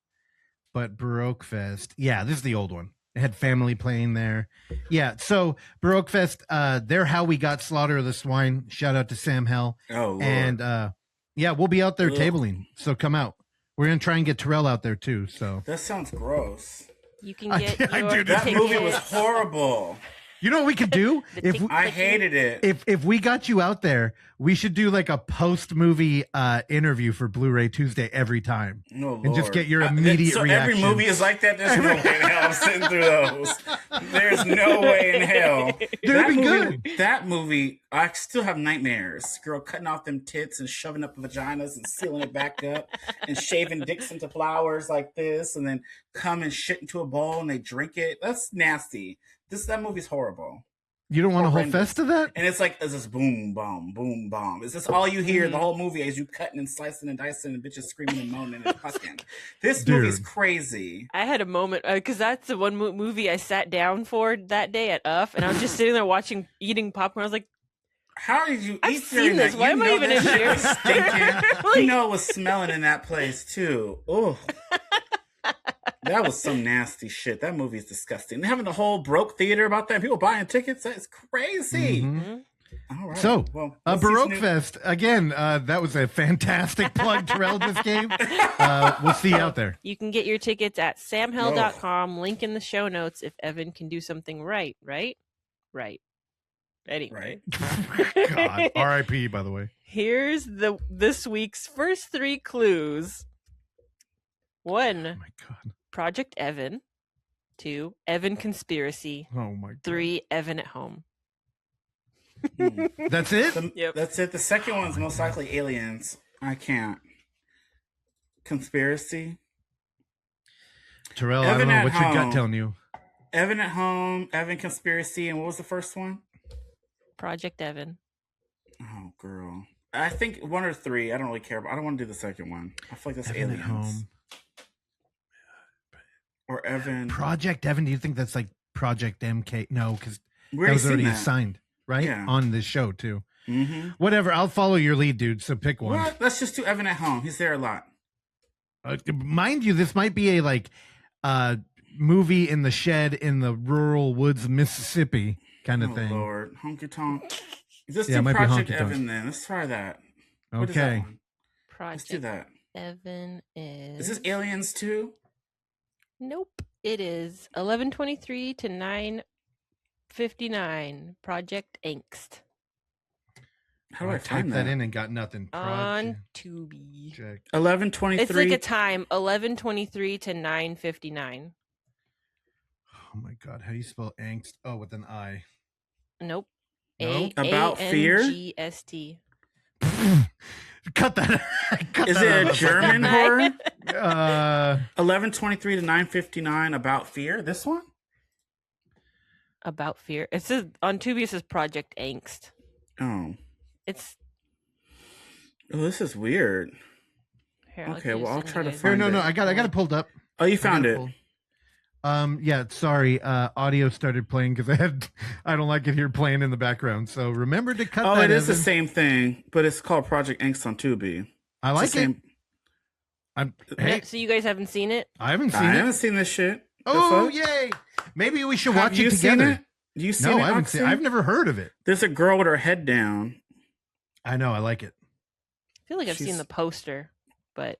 S4: but Baroque Fest. Yeah, this is the old one. It had family playing there. Yeah, so Baroque Fest, they're how we got Slaughter of the Swine. Shout out to Sam Hell.
S2: Oh, Lord.
S4: And yeah, we'll be out there
S2: Ugh.
S4: tabling. So come out. We're gonna try and get Terrell out there too. So
S2: That sounds gross.
S5: You can get
S4: I
S5: your
S4: do
S2: That
S5: tickets.
S2: movie was horrible.
S4: you know what we could do
S2: I hated it.
S4: if we got you out there, we should do like a post movie interview for Blu-ray Tuesday every time.
S2: No,
S4: And just
S2: Lord.
S4: get your immediate
S2: so
S4: reaction.
S2: every movie is like that. There's no way in hell I'm sitting through those. There's no way in hell.
S4: Dude, it'd be good.
S2: That movie, I still have nightmares. Girl cutting off them tits and shoving up the vaginas and sealing it back up and shaving dicks into flowers like this and then come and shit into a bowl and they drink it. That's nasty. That movie's horrible.
S4: You don't want a whole
S2: Horrendous.
S4: fest of that?
S2: And it's like, it's this boom, boom, bomb. It's just all you hear the whole movie as you cutting and slicing and dicing and bitches screaming and moaning and fucking. This movie's
S4: Dude.
S2: crazy.
S5: I had a moment because that's the one movie I sat down for that day at UF, and I was just sitting there eating popcorn. I was like,
S2: How did you
S5: I've
S2: eat
S5: seen
S2: during
S5: this.
S2: that?
S5: Why
S2: You
S5: am I
S2: know
S5: even
S2: that
S5: in
S2: shit
S5: here?
S2: was stinking. You know it was smelling in that place too. Oh, that was some nasty shit. That movie is disgusting. They're having a whole broke theater about that. People buying tickets. That's crazy.
S4: Mhm.
S2: All right.
S4: So,
S2: well,
S4: a
S2: let's see
S4: Baroque
S2: some new-
S4: Fest again. That was a fantastic plug Terrell just gave. We'll see you out there.
S5: you can get your tickets at samhell.com. Link in the show notes if Evan can do something right. Anyway.
S2: Right.
S4: God, R.I.P. By the way.
S5: Here's this week's first 3 clues. 1,
S4: Oh my God.
S5: Project Evan. 2, Evan Conspiracy.
S4: Oh my God.
S5: 3, Evan at Home.
S4: That's it.
S5: Yep.
S2: That's it. The second one's most likely aliens. I can't. Conspiracy.
S4: Terrell, I
S2: Evan
S4: don't know
S2: at
S4: what's your
S2: home.
S4: gut telling you.
S2: Evan at Home, Evan Conspiracy, and what was the first one?
S5: Project Evan.
S2: Oh, girl. I think 1 or 3. I don't really care about. I don't want to do the second one. I feel like that's
S4: Evan
S2: aliens.
S4: at Home.
S2: Or Evan.
S4: Project Evan. Do you think that's like Project MK? No, because
S2: We
S4: that
S2: already
S4: was
S2: seen
S4: already
S2: that.
S4: assigned, right?
S2: Yeah.
S4: On this show too.
S2: Mm-hmm.
S4: Whatever. I'll follow your lead, dude. So pick one.
S2: What? Let's just do Evan at Home. He's there a lot.
S4: Mind you, this might be a like movie in the shed in the rural woods of Mississippi kind of
S2: Oh,
S4: thing.
S2: Lord. Honky Tonk. Let's
S4: Yeah, it
S2: do
S4: might be
S2: Project
S4: Honky Tonk.
S2: Evan then. Let's try that. What is that
S4: Okay.
S2: one? Let's do
S5: Project
S2: that.
S5: Evan is.
S2: Is this Aliens too?
S5: Nope. It is 11:23 to 9:59. Project Angst
S2: How do I
S4: typed
S2: find
S4: that
S2: that?
S4: in and got nothing.
S5: on Tubi.
S4: Project.
S2: 11:23.
S5: It's like a time 11:23 to 9:59.
S4: Oh my God. How do you spell angst? Oh, with an I.
S5: Nope.
S4: No?
S2: About fear?
S5: ANGST.
S4: Cut that. Cut
S2: Is
S4: that
S2: it
S4: out
S2: a
S4: of the
S2: German
S4: fucking-
S2: horror? 11:23 to 9:59. About fear. This one?
S5: About fear. It says on Tubi. It says Project Angst.
S2: Oh.
S5: It's
S2: Oh, this is weird.
S5: Here, I'll
S2: Okay,
S5: just
S2: well, I'll
S5: send
S2: try
S5: you
S2: to
S5: guys
S2: find
S4: Here, no,
S2: it.
S4: I got it pulled up.
S2: Oh, you
S4: I
S2: found
S4: got
S2: it.
S4: pulled. Yeah, sorry. Audio started playing because I don't like it here playing in the background. So remember to cut
S2: Oh,
S4: that.
S2: it is the
S4: Evan.
S2: same thing, but it's called Project Angst on Tubi.
S4: I
S2: It's
S4: like
S2: the
S4: it.
S2: same.
S4: Hey,
S5: So you guys haven't seen it?
S4: I haven't seen
S2: I
S4: it.
S2: haven't seen this shit. The
S4: Oh,
S2: fuck?
S4: yay! Maybe we should
S2: Have
S4: watch
S2: you
S4: it
S2: seen
S4: together.
S2: it? You seen
S4: No,
S2: it?
S4: I haven't seen.
S2: Oxy?
S4: I've never heard of it.
S2: There's a girl with her head down.
S4: I know. I like it.
S5: I feel like I've seen
S2: She's-
S5: the poster, but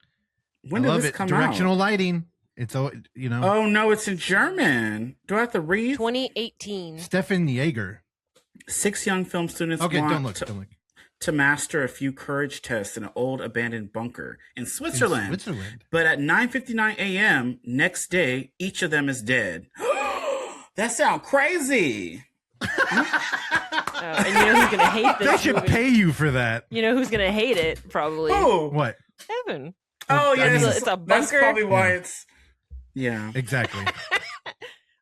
S2: When
S4: I
S2: did
S4: love
S2: this
S4: it.
S2: come
S4: Directional
S2: out?
S4: lighting. It's you know.
S2: Oh no, it's in German. Do I have to read?
S5: 2018.
S4: Stefan Jaeger.
S2: 6 young film students
S4: Okay,
S2: want
S4: don't look.
S2: to master a few courage tests in an old abandoned bunker in Switzerland.
S4: Switzerland.
S2: But at 9:59 a.m. next day, each of them is dead. That sounds crazy.
S5: And you know who's gonna hate
S4: They
S5: this
S4: should
S5: movie?
S4: pay you for that.
S5: You know who's gonna hate it? Probably
S2: Oh,
S4: What?
S5: Evan.
S2: oh yeah,
S4: I mean,
S5: it's a bunker.
S2: That's probably why
S4: Yeah.
S2: it's. Yeah.
S4: Exactly.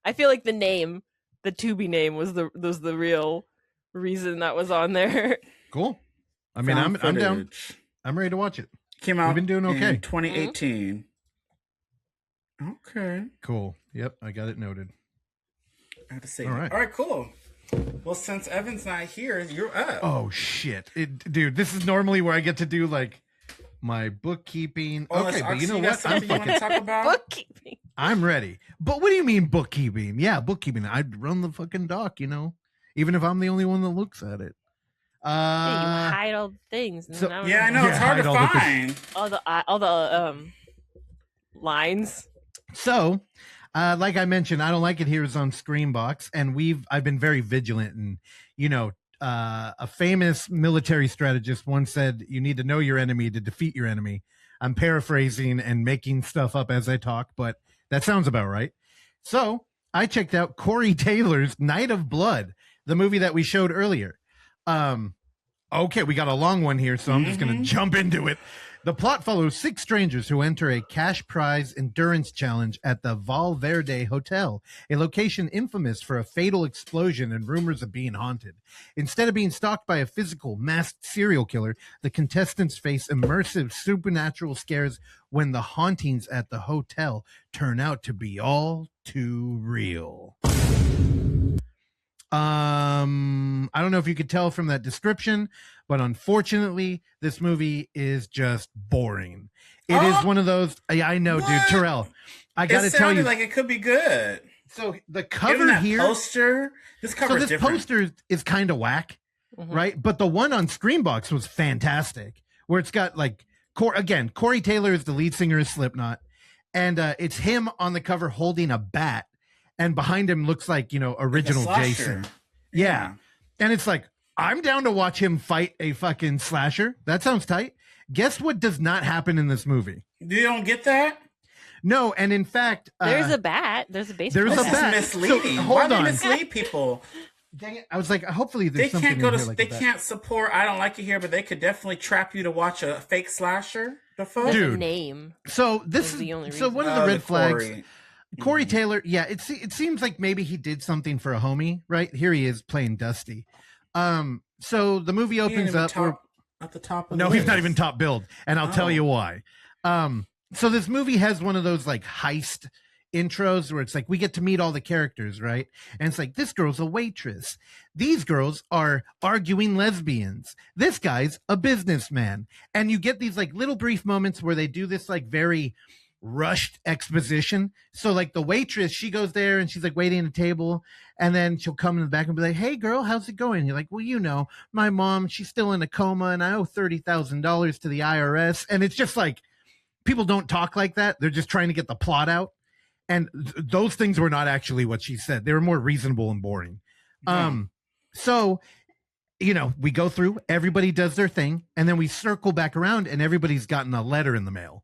S5: I feel like the name, the Tubi name, was the real reason that was on there.
S4: Cool. I mean,
S2: Found
S4: I'm down.
S2: footage.
S4: I'm ready to watch it.
S2: Came out.
S4: We've been doing okay.
S2: In 2018. Okay.
S4: Cool. Yep, I got it noted.
S2: I have to say.
S4: All right.
S2: All right. Cool. Well, since Evan's not here, you're up.
S4: Oh shit, dude! This is normally where I get to do like my bookkeeping.
S2: Unless,
S4: Okay, but
S2: Oxy,
S4: you know
S2: got
S4: what? I'm
S2: something you want to
S4: fucking.
S2: talk about?
S5: Bookkeeping.
S4: I'm ready. But what do you mean bookkeeping? Yeah, bookkeeping. I'd run the fucking doc, you know, even if I'm the only one that looks at it.
S5: Yeah, you hide all the things.
S4: so-
S5: now
S2: Yeah, I know it's
S4: Yeah,
S2: hard to
S4: hide all the
S2: find.
S5: all the lines.
S4: So, like I mentioned, I don't like it here is on Screambox, and I've been very vigilant, and you know, a famous military strategist once said, "You need to know your enemy to defeat your enemy." I'm paraphrasing and making stuff up as I talk, but that sounds about right. So I checked out Corey Taylor's Night of Blood, the movie that we showed earlier. Okay, we got a long one here, so I'm just going to jump into it. The plot follows 6 strangers who enter a cash prize endurance challenge at the Valverde Hotel, a location infamous for a fatal explosion and rumors of being haunted. Instead of being stalked by a physical, masked serial killer, the contestants face immersive supernatural scares when the hauntings at the hotel turn out to be all too real. I don't know if you could tell from that description, but unfortunately, this movie is just boring. It is one of those. I know,
S2: What?
S4: dude. Terrell, I got to
S2: It
S4: tell
S2: sounded
S4: you.
S2: like it could be good.
S4: So the
S2: Given
S4: cover
S2: that
S4: here,
S2: poster, this cover
S4: so
S2: is
S4: this
S2: different.
S4: poster is kind of whack,
S5: Mhm.
S4: right? But the one on Screambox was fantastic, where it's got like Corey Taylor is the lead singer of Slipknot, and it's him on the cover holding a bat, and behind him looks like original
S2: Like a slasher.
S4: Jason. Yeah. And it's like, I'm down to watch him fight a fucking slasher. That sounds tight. Guess what does not happen in this movie?
S2: You don't get that?
S4: No, and in fact,
S5: There's a bat. There's a baseball.
S4: there's a
S2: This
S5: bat.
S2: is
S4: bat.
S2: misleading.
S4: So,
S2: Why
S4: hold
S2: do they
S4: on.
S2: mislead people?
S4: dang it, I was like, hopefully
S2: They
S4: there's something
S2: can't go
S4: in
S2: to.
S4: here like
S2: They
S4: that.
S2: can't support. I don't like it here, but they could definitely trap you to watch a fake slasher. The fuck?
S5: There's a
S4: Dude.
S5: name.
S4: So this
S5: was
S4: is
S5: the only
S4: so
S5: reason.
S4: one of the red flags.
S2: Corey.
S4: Corey Taylor, yeah, it seems like maybe he did something for a homie, right? Here he is playing Dusty. So the movie
S2: He ain't
S4: opens
S2: even
S4: up.
S2: at the top of
S4: No,
S2: the
S4: he's
S2: list.
S4: not even top billed, and I'll tell
S2: Oh.
S4: you why. So this movie has one of those like heist intros where it's like we get to meet all the characters, right? And it's like this girl's a waitress. These girls are arguing lesbians. This guy's a businessman. And you get these like little brief moments where they do this like very rushed exposition. So like the waitress, she goes there and she's like waiting at a table, and then she'll come in the back and be like, "Hey girl, how's it going?" And you're like, "Well, my mom, she's still in a coma and I owe $30,000 to the IRS." And it's just like, people don't talk like that. They're just trying to get the plot out. And those things were not actually what she said. They were more reasonable and boring. So, we go through, everybody does their thing, and then we circle back around and everybody's gotten a letter in the mail.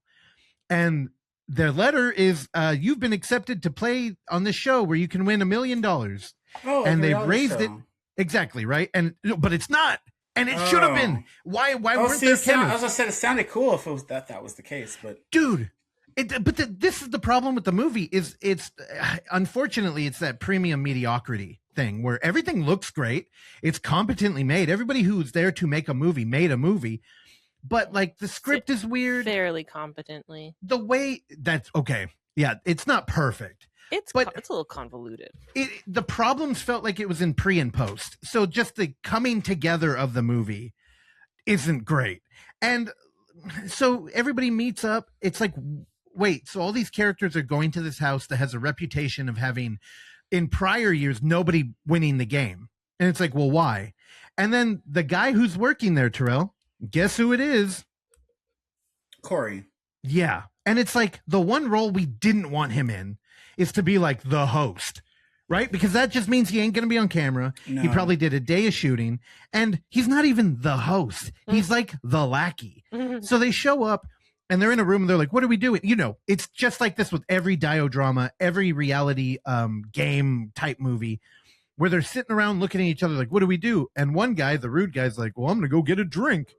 S4: And their letter is, you've been accepted to play on this show where you can win $1 million.
S2: Oh,
S4: And
S2: a
S4: they've
S2: reality
S4: raised it.
S2: show.
S4: Exactly, right? But it's not. And it should have been. Why
S2: Oh,
S4: weren't
S2: see,
S4: there
S2: as
S4: cameras?
S2: I said, it sounded cool if it was that was the case, but
S4: Dude, this is the problem with the movie is it's unfortunately it's that premium mediocrity thing where everything looks great. It's competently made. Everybody who's there to make a movie made a movie, but like the script is weird.
S5: Fairly competently.
S4: The way that's okay. Yeah, it's not perfect.
S5: It's
S4: But-
S5: a little convoluted.
S4: The problems felt like it was in pre and post. So just the coming together of the movie isn't great. And so everybody meets up. It's like, wait, so all these characters are going to this house that has a reputation of having, in prior years, nobody winning the game. And it's like, well, why? And then the guy who's working there, Terrell, guess who it is?
S2: Corey.
S4: Yeah. And it's like the one role we didn't want him in is to be like the host, right? Because that just means he ain't going to be on camera.
S2: No.
S4: He probably did a day of shooting, and he's not even the host. He's like the lackey. So they show up and they're in a room and they're like, what are we doing? You know, it's just like this with every diodrama, every reality game type movie where they're sitting around looking at each other like, what do we do? And one guy, the rude guy's like, well, I'm going to go get a drink.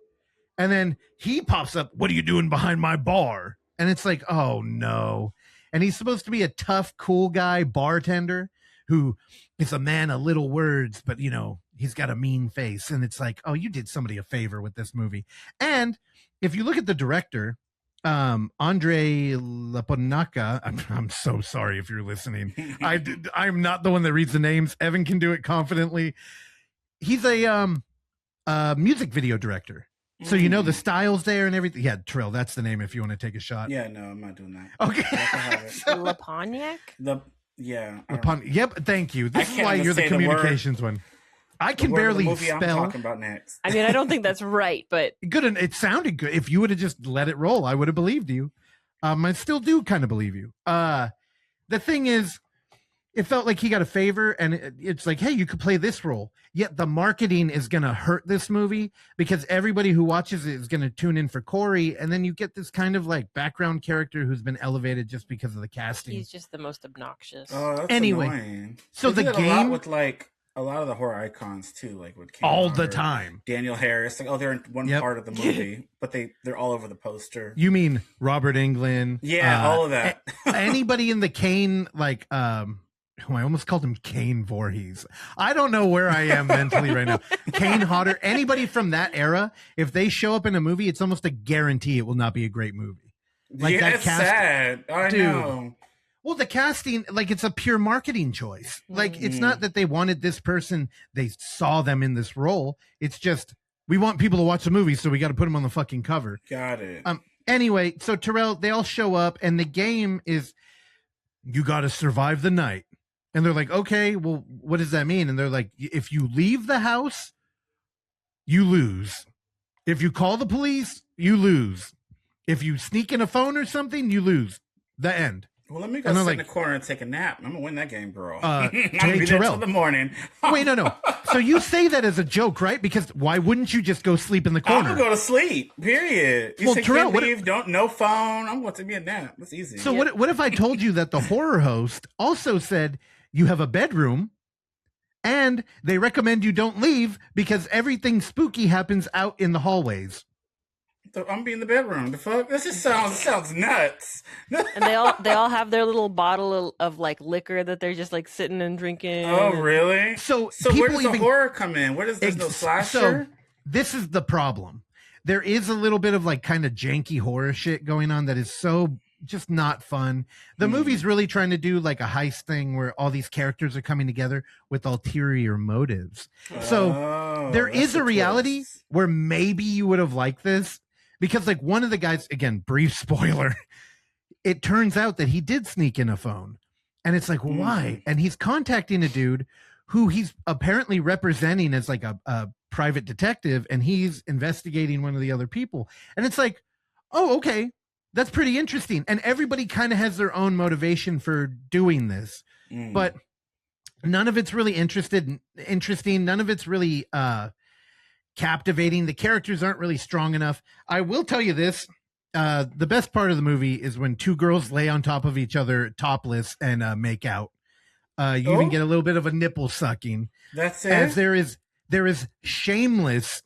S4: And then he pops up, what are you doing behind my bar? And it's like, oh no. And he's supposed to be a tough, cool guy bartender who is a man of little words, but you know, he's got a mean face. And it's like, oh, you did somebody a favor with this movie. And if you look at the director, Andre Laponaka, I'm so sorry if you're listening. I'm not the one that reads the names. Evan can do it confidently. He's a music video director. So you know the styles there and everything. Yeah, Terrell, that's the name if you want to take a shot.
S2: Yeah, no, I'm not doing that.
S4: Okay.
S5: Laponiak?
S4: Yep, thank you. This is why you're the communications one. I can barely spell.
S2: I'm talking about next.
S5: I mean, I don't think that's right, but
S4: good. And it sounded good. If you would have just let it roll, I would have believed you. I still do kind of believe you. The thing is, it felt like he got a favor, and it's like, hey, you could play this role. Yet the marketing is going to hurt this movie because everybody who watches it is going to tune in for Corey, and then you get this kind of like background character who's been elevated just because of the casting.
S5: he's just the most obnoxious.
S2: Oh, that's
S4: Anyway,
S2: annoying.
S4: so
S2: They
S4: the
S2: did a lot
S4: game-
S2: with like a lot of the horror icons too, like with Kane
S4: all the
S2: Hodder,
S4: time.
S2: Daniel Harris, like they're in one
S4: Yep.
S2: part of the movie, but they're all over the poster.
S4: You mean Robert Englund?
S2: Yeah, all of that.
S4: Anybody in the Kane, like, I almost called him Kane Voorhees. I don't know where I am mentally right now. Kane Hodder, anybody from that era, if they show up in a movie, it's almost a guarantee it will not be a great movie. Like
S2: yeah,
S4: that
S2: it's
S4: cast-
S2: sad. I
S4: Dude.
S2: know.
S4: Well, the casting, like, it's a pure marketing choice. Like, it's not that they wanted this person, they saw them in this role. It's just, we want people to watch the movie, so we got to put them on the fucking cover.
S2: Got it.
S4: Anyway, so Terrell, they all show up, and the game is, you got to survive the night. And they're like, okay, well, what does that mean? And they're like, if you leave the house, you lose. If you call the police, you lose. If you sneak in a phone or something, you lose. The end.
S2: Well, let me go
S4: and
S2: sit
S4: they're
S2: in the corner and take a nap. I'm gonna win that game, girl. I'm
S4: hey,
S2: gonna be there
S4: Terrell.
S2: till the morning.
S4: Wait, no. So you say that as a joke, right? Because why wouldn't you just go sleep in the
S2: I'm
S4: corner?
S2: gonna go to sleep. Period. You
S4: Well,
S2: say
S4: Terrell,
S2: can't
S4: what-
S2: leave. Don't no phone. I'm going to be a nap. That's easy.
S4: So what if I told you that the horror host also said you have a bedroom and they recommend you don't leave because everything spooky happens out in the hallways?
S2: I'm gonna be in the bedroom. The fuck? This just sounds nuts.
S5: And they all have their little bottle of like liquor that they're just like sitting and drinking.
S2: Oh, really?
S4: So
S2: where
S4: people
S2: does the
S4: even-
S2: horror come in? Where does there's no slasher?
S4: So this is the problem. There is a little bit of like kind of janky horror shit going on that is so just not fun. The movie's really trying to do like a heist thing where all these characters are coming together with ulterior motives. So there
S2: that's
S4: is a
S2: the
S4: reality
S2: twist.
S4: where maybe you would have liked this because like one of the guys, again, brief spoiler, it turns out that he did sneak in a phone and it's like, why? And he's contacting a dude who he's apparently representing as like a private detective and he's investigating one of the other people. And it's like, oh, okay, that's pretty interesting. And everybody kind of has their own motivation for doing this, but none of it's really interesting. None of it's really captivating. The characters aren't really strong enough. I will tell you this. The best part of the movie is when two girls lay on top of each other topless and make out. You even get a little bit of a nipple sucking.
S2: That's it.
S4: As there is shameless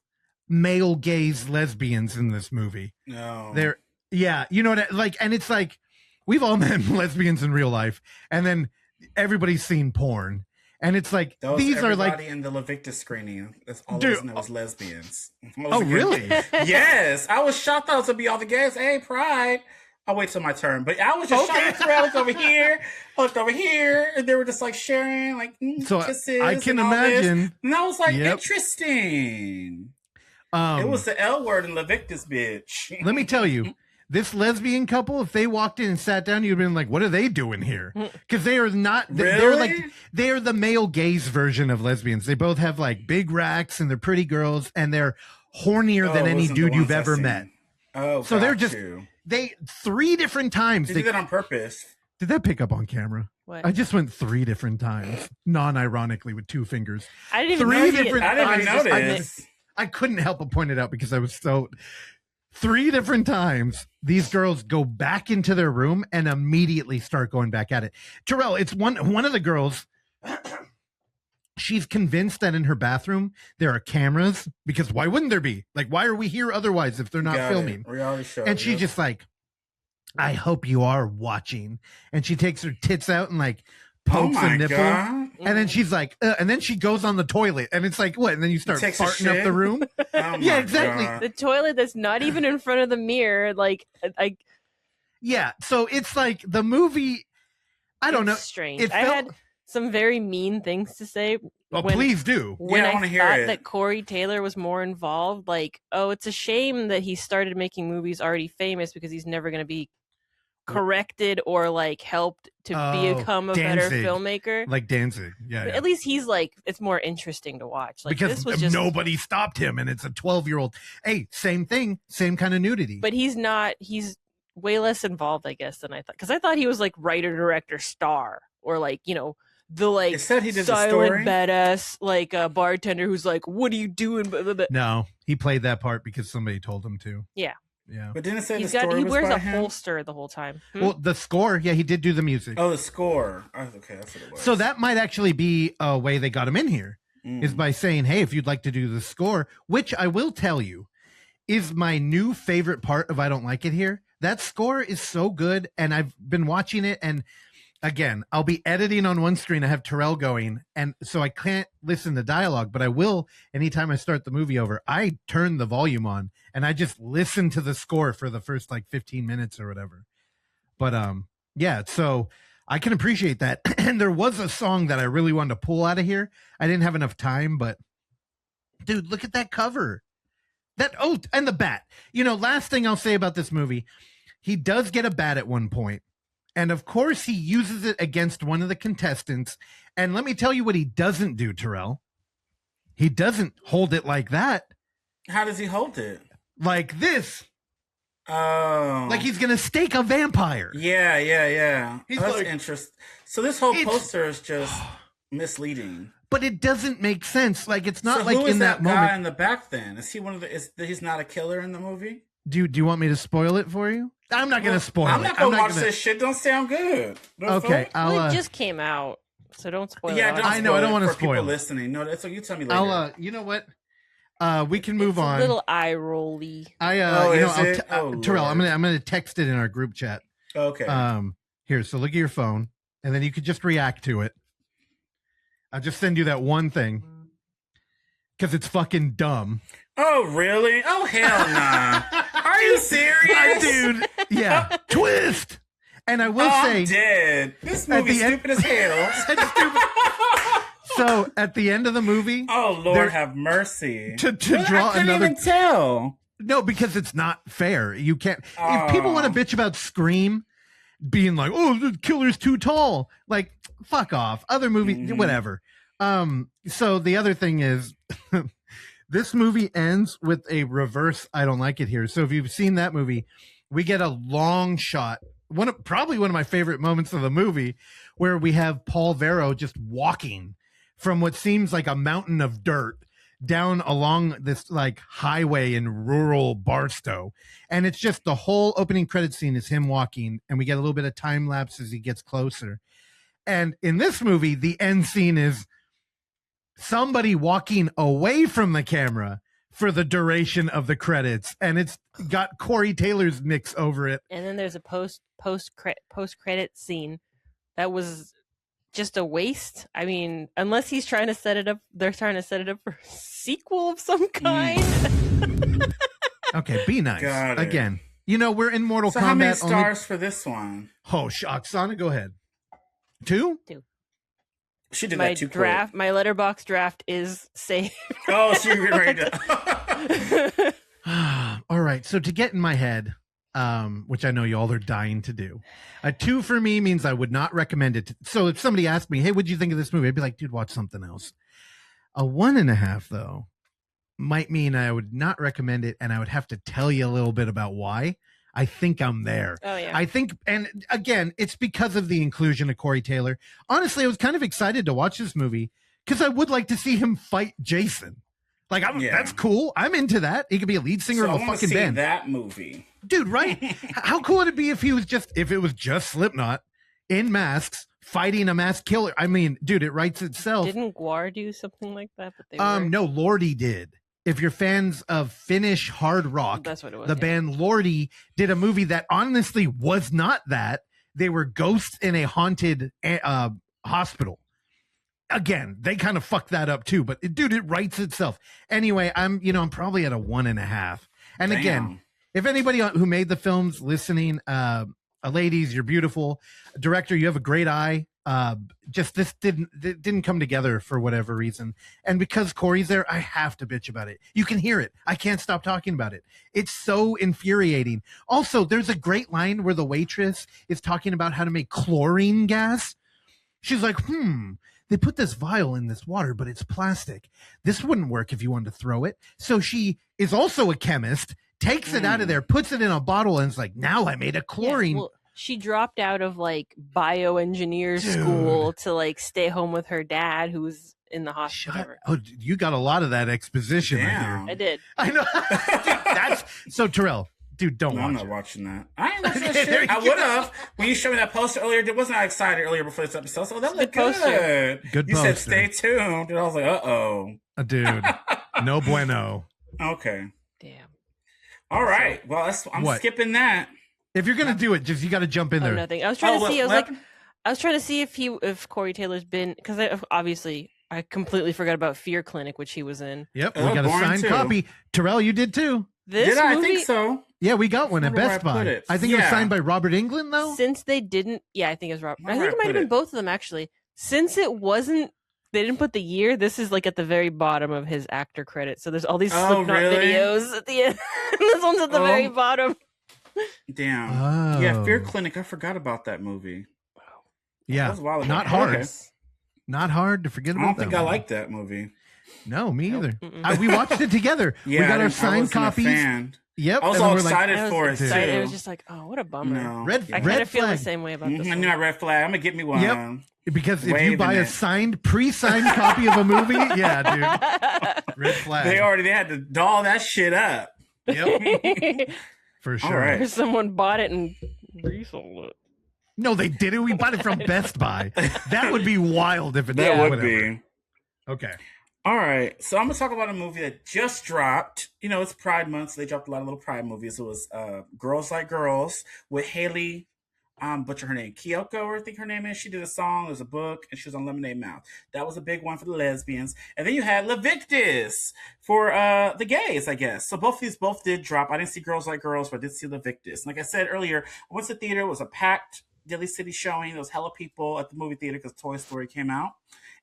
S4: male gaze lesbians in this movie.
S2: No.
S4: Yeah, you know what? Like, and it's like we've all met lesbians in real life, and then everybody's seen porn, And it's like,
S2: That was
S4: these are
S2: everybody
S4: like,
S2: in the Leviticus screening. That's all
S4: Dude,
S2: it was lesbians.
S4: oh, really?
S2: Yes. I was shocked that was going to be all the gays. Hey, Pride. I'll wait till my turn. But I was just shocked. I looked over here. I looked over here. And they were just like sharing, like,
S4: So
S2: kisses.
S4: I can
S2: and all this.
S4: imagine.
S2: And I was like,
S4: Yep.
S2: interesting. It was the L word in Leviticus, bitch.
S4: Let me tell you, this lesbian couple, if they walked in and sat down, you'd have been like, what are they doing here? Because they are not, they're like, they are the male gaze version of lesbians. They both have like big racks and they're pretty girls and they're hornier than any dude you've ever met.
S2: Oh,
S4: so they're just, they 3 different times.
S2: They did that on purpose.
S4: Did that pick up on camera?
S5: What?
S4: I just went 3 different times, non-ironically with 2 fingers.
S5: I didn't even
S4: 3
S5: notice it.
S4: different
S2: I didn't even
S4: times.
S2: notice.
S4: I couldn't help but point it out because I was so 3 different times these girls go back into their room and immediately start going back at it. Terrell, it's one of the girls. She's convinced that in her bathroom there are cameras because why wouldn't there be? Like, why are we here otherwise if they're not filming?
S2: Reality show.
S4: And she's just like, I hope you are watching. And she takes her tits out and like pokes a nipple.
S2: God.
S4: And then she's like, and then she goes on the toilet and it's like, what? And then you start farting up the room. Yeah, exactly.
S2: God.
S5: The toilet that's not even in front of the mirror. Like,
S4: Yeah. So it's like the movie, I don't know.
S5: Strange.
S4: It
S5: I
S4: felt-
S5: had some very mean things to say.
S4: Oh, please do.
S5: When
S2: Yeah, I
S5: I
S2: wanna hear
S5: thought
S2: it.
S5: that Corey Taylor was more involved, like, oh, it's a shame that he started making movies already famous because he's never going to be corrected or like helped to become a better
S4: Danzig.
S5: filmmaker.
S4: Like Danzig. Yeah.
S5: But
S4: yeah.
S5: at least he's like, it's more interesting to watch. Like,
S4: Because
S5: this was just
S4: nobody stopped him and it's a 12-year-old. Hey, same thing, same kind of nudity.
S5: But he's way less involved, I guess, than I thought. Because I thought he was like writer, director, star, or like, you know, the like
S2: It said he did the
S5: silent
S2: story.
S5: badass like a bartender who's like, what are you doing? Blah, blah, blah.
S4: No, he played that part because somebody told him to.
S5: Yeah.
S4: Yeah.
S2: But didn't it say
S5: He
S2: was
S5: wears
S2: by
S5: a
S2: him?
S5: holster the whole time.
S4: Well, the score, yeah, he did do the music.
S2: Oh, the score. Oh, okay, that's what it was.
S4: So that might actually be a way they got him in here, is by saying, hey, if you'd like to do the score, which I will tell you is my new favorite part of I Don't Like It Here. That score is so good, and I've been watching it, and again, I'll be editing on one screen. I have Terrell going, and so I can't listen to dialogue, but I will anytime I start the movie over. I turn the volume on, and I just listen to the score for the first like 15 minutes or whatever. But yeah, so I can appreciate that. And there was a song that I really wanted to pull out of here. I didn't have enough time, but dude, look at that cover. And the bat. You know, last thing I'll say about this movie, he does get a bat at one point. And of course, he uses it against one of the contestants. And let me tell you what he doesn't do, Terrell. He doesn't hold it like that.
S2: How does he hold it?
S4: Like this.
S2: Oh.
S4: Like he's going to stake a vampire.
S2: Yeah.
S4: He's
S2: That's
S4: like-
S2: interesting. So this whole
S4: It's-
S2: poster is just misleading.
S4: But it doesn't make sense. Like, it's not
S2: So
S4: like
S2: who is
S4: in that
S2: guy
S4: moment.
S2: in the back then? Is he one of the, he's not a killer in the movie?
S4: Do you want me to spoil it for you? I'm not going to spoil
S2: I'm
S4: it.
S2: not going to watch this shit. Don't sound good.
S4: Okay,
S5: Well, it just came out, so don't spoil
S2: Yeah,
S5: it.
S2: don't
S4: I know, I don't
S2: spoil it
S4: wanna
S2: for
S4: spoil
S2: people
S4: it.
S2: listening. No, so you tell me later.
S4: You know what? We can move
S5: It's
S4: on.
S5: a little eye rolly.
S2: Oh,
S4: you know,
S2: is it?
S4: Terrell,
S2: Lord.
S4: I'm gonna text it in our group chat.
S2: Okay.
S4: Here, so look at your phone, and then you could just react to it. I'll just send you that one thing because it's fucking dumb.
S2: Oh, really? Oh, hell nah. Are you serious?
S4: Dude? Yeah, twist. And I will
S2: I'm
S4: say,
S2: dead. This
S4: At
S2: movie's
S4: the end-
S2: stupid as hell.
S4: so at the end of the movie,
S2: Oh, Lord
S4: There-
S2: have mercy.
S4: to
S2: Well,
S4: draw
S2: I couldn't
S4: another.
S2: even tell.
S4: No, because it's not fair. You can't. If people want to bitch about Scream being like, "Oh, the killer's too tall," like, fuck off. Other movies, whatever. So the other thing is, this movie ends with a reverse. I don't like it here. So if you've seen that movie, we get a long shot. Probably one of my favorite moments of the movie, where we have Paul Vero just walking from what seems like a mountain of dirt down along this like highway in rural Barstow. And it's just the whole opening credit scene is him walking, and we get a little bit of time lapse as he gets closer. And in this movie, the end scene is somebody walking away from the camera for the duration of the credits. And it's got Corey Taylor's mix over it.
S5: And then there's a post credit scene that was just a waste. I mean, unless he's trying to set it up, they're trying to set it up for a sequel of some kind.
S4: Okay, be nice.
S2: Got it.
S4: Again, we're in Mortal
S2: So
S4: Kombat.
S2: how many stars for this one?
S4: Oh, Oksana, go ahead. 2?
S2: She did
S5: My
S2: that too
S5: draft, my letterbox draft is saved.
S2: quick. Oh, so you're ready to...
S4: All right, so to get in my head, which I know y'all are dying to do, a 2 for me means I would not recommend it. So if somebody asked me, hey, what'd you think of this movie? I'd be like, dude, watch something else. A 1.5, though, might mean I would not recommend it, and I would have to tell you a little bit about why. I think I'm there.
S5: Oh, yeah.
S4: I think, and again, it's because of the inclusion of Corey Taylor. Honestly, I was kind of excited to watch this movie because I would like to see him fight Jason. Like, that's cool. I'm into that. He could be a lead singer of a fucking band.
S2: That movie,
S4: dude. Right? How cool would it be if it was just Slipknot in masks fighting a masked killer? I mean, dude, it writes itself.
S5: Didn't Guar do something like that? But they
S4: no, Lordi did. If you're fans of Finnish hard rock,
S5: that's what it was.
S4: The band Lordi did a movie that honestly was not that. They were ghosts in a haunted hospital. Again, they kind of fucked that up too, but dude, it writes itself. Anyway, I'm probably at a 1.5. And again, if anybody who made the films listening, ladies, you're beautiful. Director, you have a great eye. Just this didn't come together for whatever reason. And because Corey's there, I have to bitch about it. You can hear it. I can't stop talking about it. It's so infuriating. Also, there's a great line where the waitress is talking about how to make chlorine gas. She's like, they put this vial in this water, but it's plastic. This wouldn't work if you wanted to throw it. So she is also a chemist, takes it out of there, puts it in a bottle, and is like, now I made a chlorine.
S5: Yeah, well, she dropped out of like bioengineer school to like stay home with her dad, who was in the hospital.
S4: Oh, you got a lot of that exposition right here.
S5: I did.
S4: I know. That's so Terrell. Dude, don't watch
S2: I'm not
S4: it.
S2: watching that. I ain't watching that shit. I would have. When you showed me that poster earlier, wasn't I excited earlier before this episode? So that looked good.
S4: Good
S2: you
S4: poster.
S2: said stay tuned. And I was like, uh-oh.
S4: Dude, no bueno.
S2: Okay.
S5: Damn.
S2: All right. Well, I'm skipping that.
S4: If you're going to do it, you got to jump in there.
S5: Nothing. I was trying to see. I was trying to see if Corey Taylor's been, because I completely forgot about Fear Clinic, which he was in.
S4: Yep. We got a signed copy. Terrell, you did too.
S5: This
S2: did I?
S5: movie,
S2: I think so.
S4: Yeah, we got one at Best Buy. I think it was signed by Robert Englund, though.
S5: Since they didn't, I think it was Robert. I think it might have been both of them, actually. Since it wasn't, they didn't put the year. This is like at the very bottom of his actor credit. So there's all these Slipknot videos at the end. This one's at the very bottom.
S2: Damn.
S4: Oh.
S2: Yeah, Fear Clinic. I forgot about that movie.
S4: Yeah, not hard. Okay. Not hard to forget about.
S2: I don't think I like that movie.
S4: No, me either. We watched it together.
S2: Yeah,
S4: we got our signed copies. Yep.
S2: I was all excited for it too.
S5: It was just like, oh, what a bummer.
S2: No.
S5: I kind of feel the same way about this.
S2: I knew a red flag. I'm gonna get me one.
S4: Yep. Because if you buy a pre-signed copy of a movie, yeah, dude, red flag.
S2: They had to doll that shit up.
S4: Yep. For sure.
S2: All right.
S5: Or someone bought it and resold it.
S4: No, they didn't. We bought it from Best Buy. That would be wild if it did.
S2: That would be.
S4: Okay.
S2: All right. So I'm going to talk about a movie that just dropped. It's Pride Month, so they dropped a lot of little Pride movies. It was Girls Like Girls with Haley, butcher her name, Kiyoko, I think her name is. She did a song, there's a book, and she was on Lemonade Mouth. That was a big one for the lesbians. And then you had Leviticus for the gays, I guess. So both of these did drop. I didn't see Girls Like Girls, but I did see Leviticus. And like I said earlier, I went to the theater. It was a packed Daly City showing. There was hella people at the movie theater because Toy Story came out.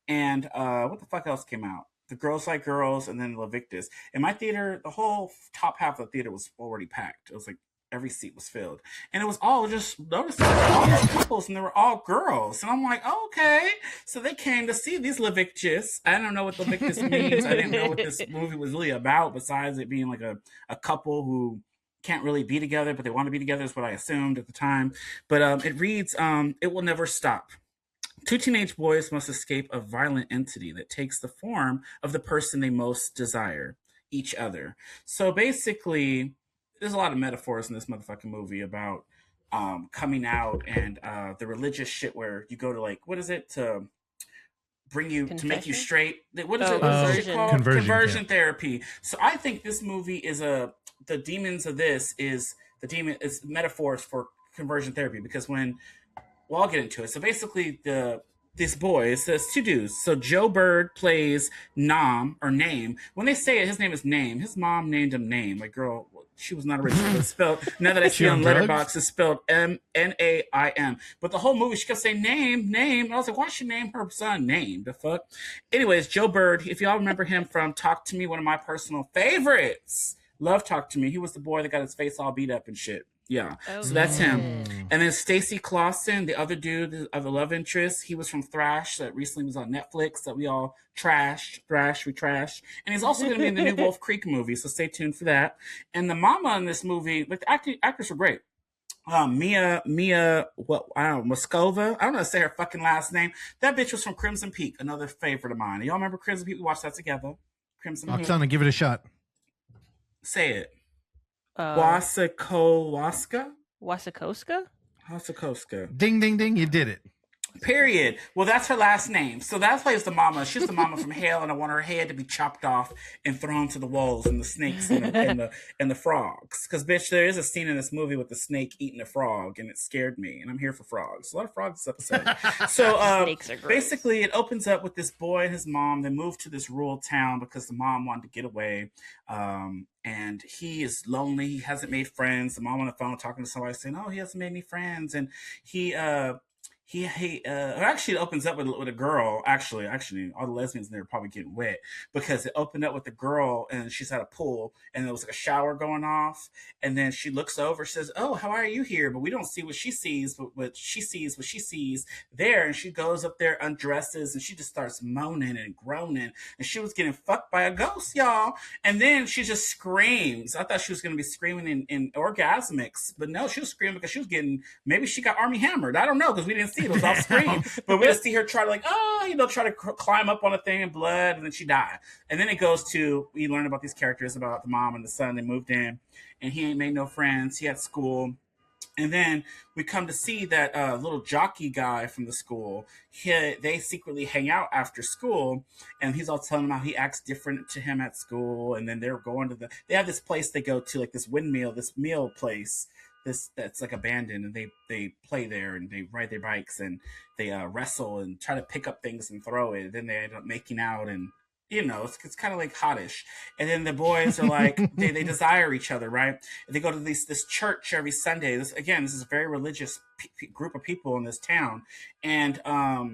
S2: And what the fuck else came out? The Girls Like Girls and then Leviticus. In my theater, the whole top half of the theater was already packed. It was like every seat was filled. And it was all just noticing all these couples and they were all girls. And I'm like, oh, okay. So they came to see these Leviticus. I don't know what Leviticus means. I didn't know what this movie was really about besides it being like a couple who can't really be together, but they want to be together is what I assumed at the time. But it reads, It Will Never Stop. Two teenage boys must escape a violent entity that takes the form of the person they most desire, each other. So basically, there's a lot of metaphors in this motherfucking movie about coming out and the religious shit where you go to like, what is it? To bring you, to make you straight. What is it? What is it called? Conversion therapy. So I think this movie is the demons of this is metaphors for conversion therapy because I'll get into it. So basically, the this boy. It's two dudes. So Joe Bird plays Nam or Name. When they say it, his name is Name. His mom named him Name. Like, girl, she was not original. It's spelled, now that I see on Letterboxd, it's spelled Naim. But the whole movie, she kept saying Name. And I was like, why should she name her son Name? The fuck? Anyways, Joe Bird, if y'all remember him from Talk to Me, one of my personal favorites. Love Talk to Me. He was the boy that got his face all beat up and shit. Yeah, so that's him. And then Stacey Clausen, the other dude of the love interest, he was from Thrash that recently was on Netflix that we all trashed. And he's also going to be in the new Wolf Creek movie, so stay tuned for that. And the mama in this movie, like the actors were great. Mia, what, I don't know, Moskova. I don't know how to say her fucking last name. That bitch was from Crimson Peak, another favorite of mine. Y'all remember Crimson Peak? We watched that together. Crimson Peak.
S4: Oksana, give it a shot.
S2: Say it. Wasikowska?
S4: Ding, ding, ding. You did it.
S2: Period. Well, that's her last name. So that's why it's the mama. She's the mama from hell, and I want her head to be chopped off and thrown to the wolves and the snakes and the frogs. Because, bitch, there is a scene in this movie with the snake eating a frog, and it scared me. And I'm here for frogs. A lot of frogs this episode. So basically, it opens up with this boy and his mom. They move to this rural town because the mom wanted to get away. And he is lonely. He hasn't made friends. The mom on the phone talking to somebody saying, "Oh, he hasn't made any friends." And he actually it opens up with a girl. Actually, all the lesbians in there are probably getting wet because it opened up with the girl and she's at a pool and there was like a shower going off. And then she looks over, says, "Oh, how are you here?" But we don't see what she sees, but what she sees there. And she goes up there, undresses, and she just starts moaning and groaning. And she was getting fucked by a ghost, y'all. And then she just screams. I thought she was going to be screaming in orgasmics, but no, she was screaming because she was getting, maybe she got Army hammered. I don't know, because we didn't see it was off screen, but we just see her try to try to climb up on a thing in blood, and then she died. And then it goes to, we learn about these characters, about the mom and the son. They moved in, and he ain't made no friends. He had school. And then we come to see that little jockey guy from the school. They secretly hang out after school, and he's all telling him how he acts different to him at school. And then they're going to they have this place they go to, like this meal place. That's like abandoned, and they play there and they ride their bikes and they wrestle and try to pick up things and throw it. And then they end up making out, and it's kind of like hottish. And then the boys are like they desire each other, right? And they go to this church every Sunday. This is a very religious group of people in this town, and I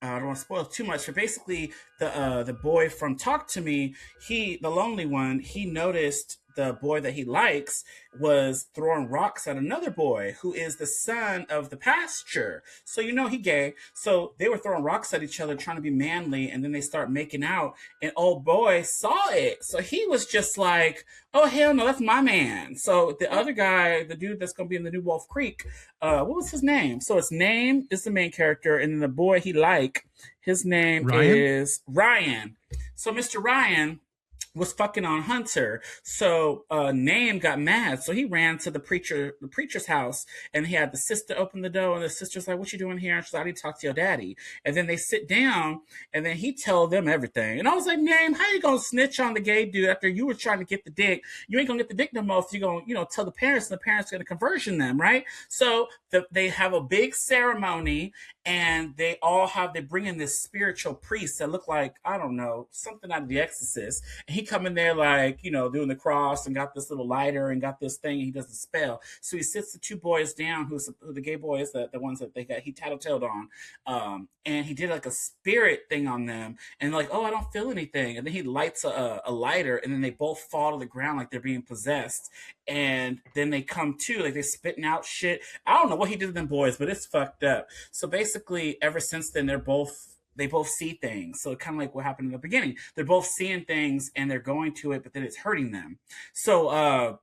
S2: don't want to spoil too much, but basically the boy from Talk to Me, the lonely one, he noticed the boy that he likes was throwing rocks at another boy who is the son of the pastor. So he gay. So they were throwing rocks at each other, trying to be manly, and then they start making out, and old boy saw it. So he was just like, "Oh, hell no, that's my man." So the other guy, the dude that's going to be in the new Wolf Creek, what was his name? So his name is the main character, and then the boy he liked, his name is Ryan. So Mr. Ryan was fucking on Hunter. So Name got mad. So he ran to the preacher's house, and he had the sister open the door, and the sister's like, "What you doing here?" And she's like, "I need to talk to your daddy." And then they sit down, and then he tell them everything. And I was like, "Name, how you gonna snitch on the gay dude after you were trying to get the dick? You ain't gonna get the dick no more. So you gonna tell the parents, and the parents are gonna conversion them, right?" So they have a big ceremony, and they bring in this spiritual priest that looked like, I don't know, something out of The Exorcist. And he come in there like, doing the cross and got this little lighter and got this thing, and he does the spell. So he sits the two boys down, who the gay boys, the ones that he tattletale on, and he did like a spirit thing on them, and like, "Oh, I don't feel anything." And then he lights a lighter, and then they both fall to the ground like they're being possessed. And then they come to, like, they're spitting out shit. I don't know what he did to them boys, but it's fucked up. So basically, ever since then, they both see things. So kind of like what happened in the beginning. They're both seeing things, and they're going to it, but then it's hurting them. So,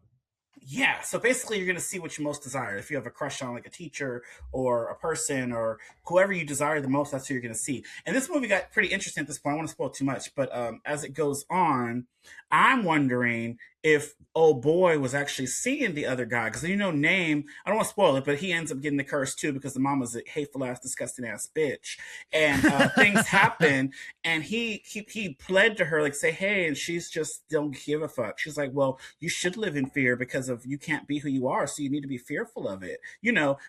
S2: yeah, so basically you're going to see what you most desire. If you have a crush on like a teacher or a person or whoever you desire the most, that's who you're going to see. And this movie got pretty interesting at this point. I don't want to spoil too much, but as it goes on, I'm wondering if old boy was actually seeing the other guy, because Name, I don't want to spoil it, but he ends up getting the curse too, because the mama's a hateful ass, disgusting ass bitch, and things happen, and he pled to her, like, say hey, and she's just don't give a fuck. She's like, "Well, you should live in fear because of you can't be who you are, so you need to be fearful of it,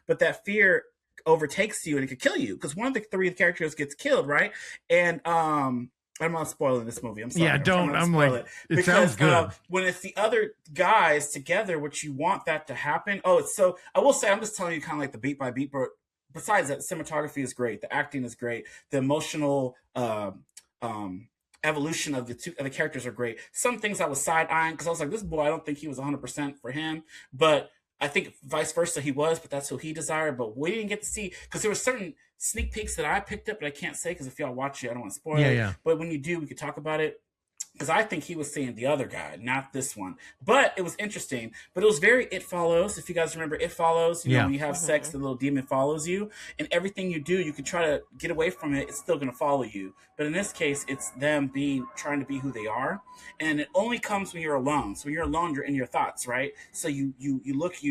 S2: but that fear overtakes you and it could kill you because one of the three characters gets killed, right? And I'm not spoiling this movie. I'm sorry.
S4: Yeah, don't. I'm
S2: spoil
S4: like, it
S2: because
S4: sounds good.
S2: when it's the other guys together, which you want that to happen. Oh, it's so. I will say, I'm just telling you kind of like the beat by beat, but besides that, the cinematography is great, the acting is great, the emotional evolution of the characters are great. Some things I was side eyeing because I was like, this boy, I don't think he was 100% for him, but I think vice versa he was, but that's who he desired. But we didn't get to see because there were certain sneak peeks that I picked up, but I can't say because if y'all watch it, I don't want to spoil it.
S4: Yeah.
S2: But when you do, we could talk about it. Because I think he was seeing the other guy, not this one. But it was interesting. But it was very It Follows. If you guys remember It Follows, you know, when you have sex, the little demon follows you. And everything you do, you can try to get away from it. It's still going to follow you. But in this case, it's them trying to be who they are. And it only comes when you're alone. So when you're alone, you're in your thoughts, right? So you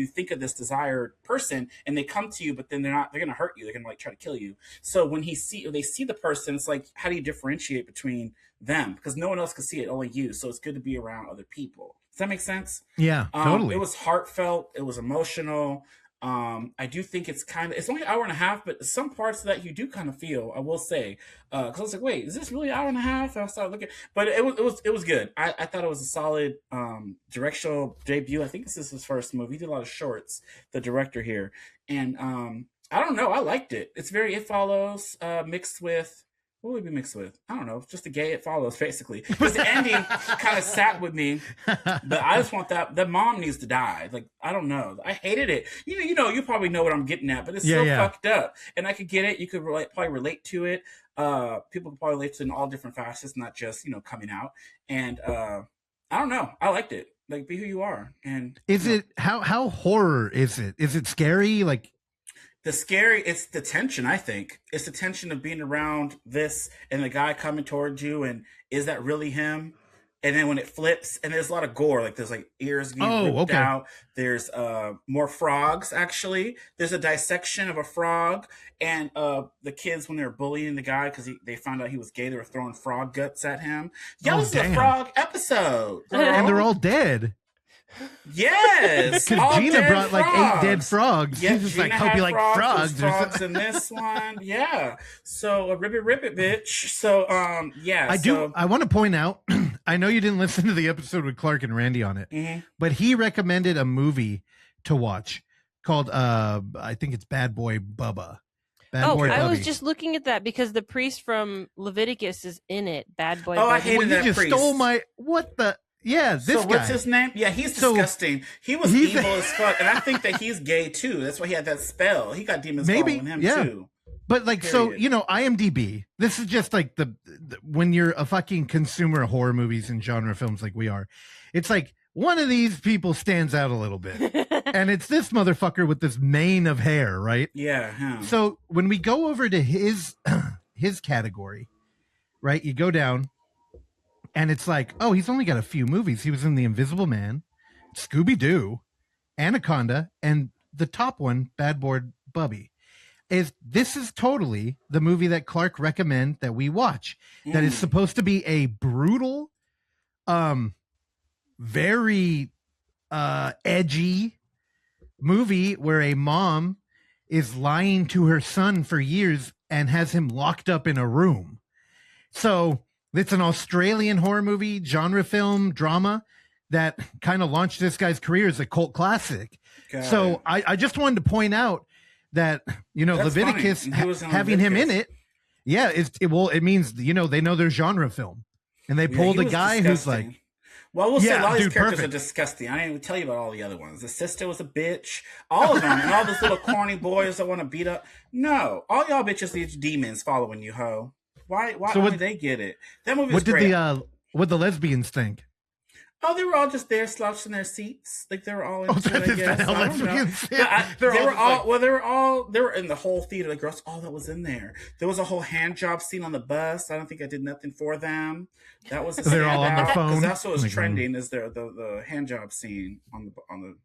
S2: think of this desired person and they come to you, but then they're going to hurt you. They're going to like try to kill you. So when they see the person, it's like, how do you differentiate between them? Because no one else can see it, only you. So it's good to be around other people. Does that make sense?
S4: Yeah, totally.
S2: It was heartfelt. It was emotional. I do think it's only an hour and a half, but some parts of that you do kind of feel, I will say, because I was like, wait, is this really an hour and a half? And I started looking, but it was good. I thought it was a solid directional debut. I think this is his first movie. He did a lot of shorts, the director here, and I don't know, I liked it. It's very It Follows mixed with. What would it be mixed with? I don't know. Just a gay It Follows, basically. Because the ending kind of sat with me. But I just want that. The mom needs to die. Like, I don't know. I hated it. You probably know what I'm getting at, but it's so fucked up. And I could get it. You could probably relate to it. People could probably relate to it in all different facets, not just, coming out. And I don't know. I liked it. Like, be who you are. And
S4: is it how horror is it? Is it scary? Like,
S2: it's the tension, I think. It's the tension of being around this and the guy coming towards you, and is that really him? And then when it flips, and there's a lot of gore, like there's like ears getting ripped out. There's more frogs, actually. There's a dissection of a frog, and the kids, when they were bullying the guy because they found out he was gay, they were throwing frog guts at him. This is a frog episode, girl.
S4: And they're all dead.
S2: Yes,
S4: because Gina brought
S2: frogs.
S4: like 8 dead frogs.
S2: Yeah,
S4: she's just
S2: Gina
S4: like, hope you like frogs.
S2: Frogs in this one, yeah. So rip it, bitch. So yeah.
S4: I want to point out. I know you didn't listen to the episode with Clark and Randy on it, but he recommended a movie to watch called I think it's Bad Boy Bubba.
S5: I was just looking at that because the priest from Leviticus is in it. Bad Boy.
S2: I hated that
S4: priest. You just stole my what the. Yeah, this guy.
S2: What's his name? Yeah, he's disgusting. He was evil as fuck, and I think that he's gay too. That's why he had that spell. He got demons following him too.
S4: But like, so IMDb. This is just like the when you're a fucking consumer of horror movies and genre films like we are, it's like one of these people stands out a little bit, and it's this motherfucker with this mane of hair, right?
S2: Yeah.
S4: So when we go over to his category, right? You go down. And it's like, oh, he's only got a few movies. He was in The Invisible Man, Scooby-Doo, Anaconda, and the top one, Bad Boy Bubby. This is totally the movie that Clark recommend that we watch. That is supposed to be a brutal, very edgy movie where a mom is lying to her son for years and has him locked up in a room. So it's an Australian horror movie, genre film, drama that kind of launched this guy's career as a cult classic. So I just wanted to point out that, that's Leviticus having him in it. Yeah, it means, they know their genre film. And they pulled a guy who's like.
S2: Well, we'll say a lot of these characters are disgusting. I didn't even tell you about all the other ones. The sister was a bitch. All of them. And all those little corny boys that want to beat up. No. All y'all bitches need demons following you, ho. Why only they get it? That movie was great.
S4: What the lesbians think?
S2: Oh, they were all just there slouched in their seats. Like they were all into it, I guess. I don't know. They were in the whole theater. Like, girls, all that was in there. There was a whole hand job scene on the bus. I don't think I did nothing for them. That was
S4: they're all on their phone.
S2: That's what was trending. Is there the hand job scene on the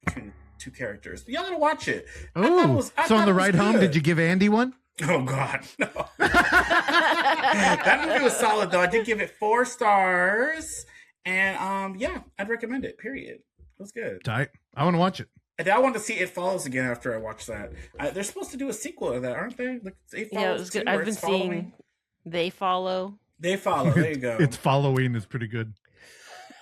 S2: between the two characters? But y'all gotta watch it.
S4: Oh, so on the ride home, did you give Andy one?
S2: Oh God, no. That movie was solid though. I did give it 4 stars. And yeah, I'd recommend it. Period. It was good.
S4: I want to watch it.
S2: And I want to see It Follows again after I watch that. They're supposed to do a sequel to that, aren't they? Like, It Follows
S5: Yeah, it was good.
S2: 2, where
S5: I've been
S2: it's following.
S5: seeing They Follow.
S2: They Follow. There you go.
S4: It's following is pretty good.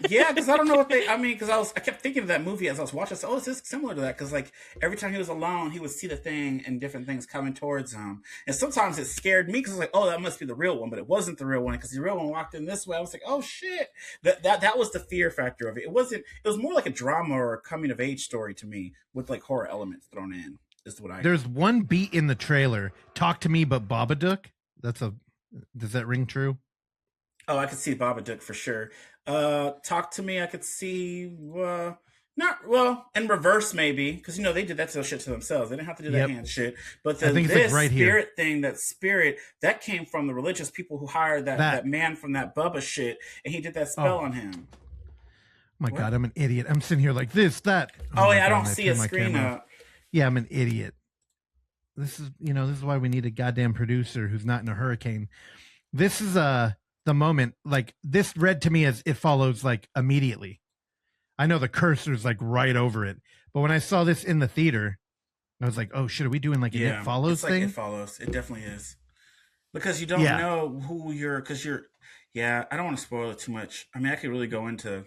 S2: Yeah, because I don't know what they. I mean, because I kept thinking of that movie as I was watching. I said, "Oh, this is similar to that." Because like every time he was alone, he would see the thing and different things coming towards him. And sometimes it scared me because I was like, "Oh, that must be the real one," but it wasn't the real one because the real one walked in this way. I was like, "Oh shit!" That was the fear factor of it. It wasn't. It was more like a drama or a coming of age story to me with like horror elements thrown in. Is what I.
S4: There's one beat in the trailer. Talk to me, but Babadook. Does that ring true?
S2: Oh, I could see Babadook for sure. Talk to me. I could see. Not well in reverse maybe because they did that shit to themselves. They didn't have to do that hand shit. But
S4: I think it's
S2: this
S4: like right
S2: spirit
S4: here.
S2: thing, that spirit that came from the religious people who hired that man from that Bubba shit, and he did that spell on him.
S4: Oh my God, I'm an idiot. I'm sitting here like this, that.
S2: Oh yeah, I don't see a screen up.
S4: Yeah, I'm an idiot. This is why we need a goddamn producer who's not in a hurricane. This is the moment, like this read to me as It Follows like immediately. I know the cursor's like right over it, but when I saw this in the theater, I was like, "Oh shit, are we doing like an It Follows
S2: it's like
S4: thing?"
S2: It Follows. It definitely is because you don't know who you're. Because you're. Yeah, I don't want to spoil it too much. I mean, I could really go into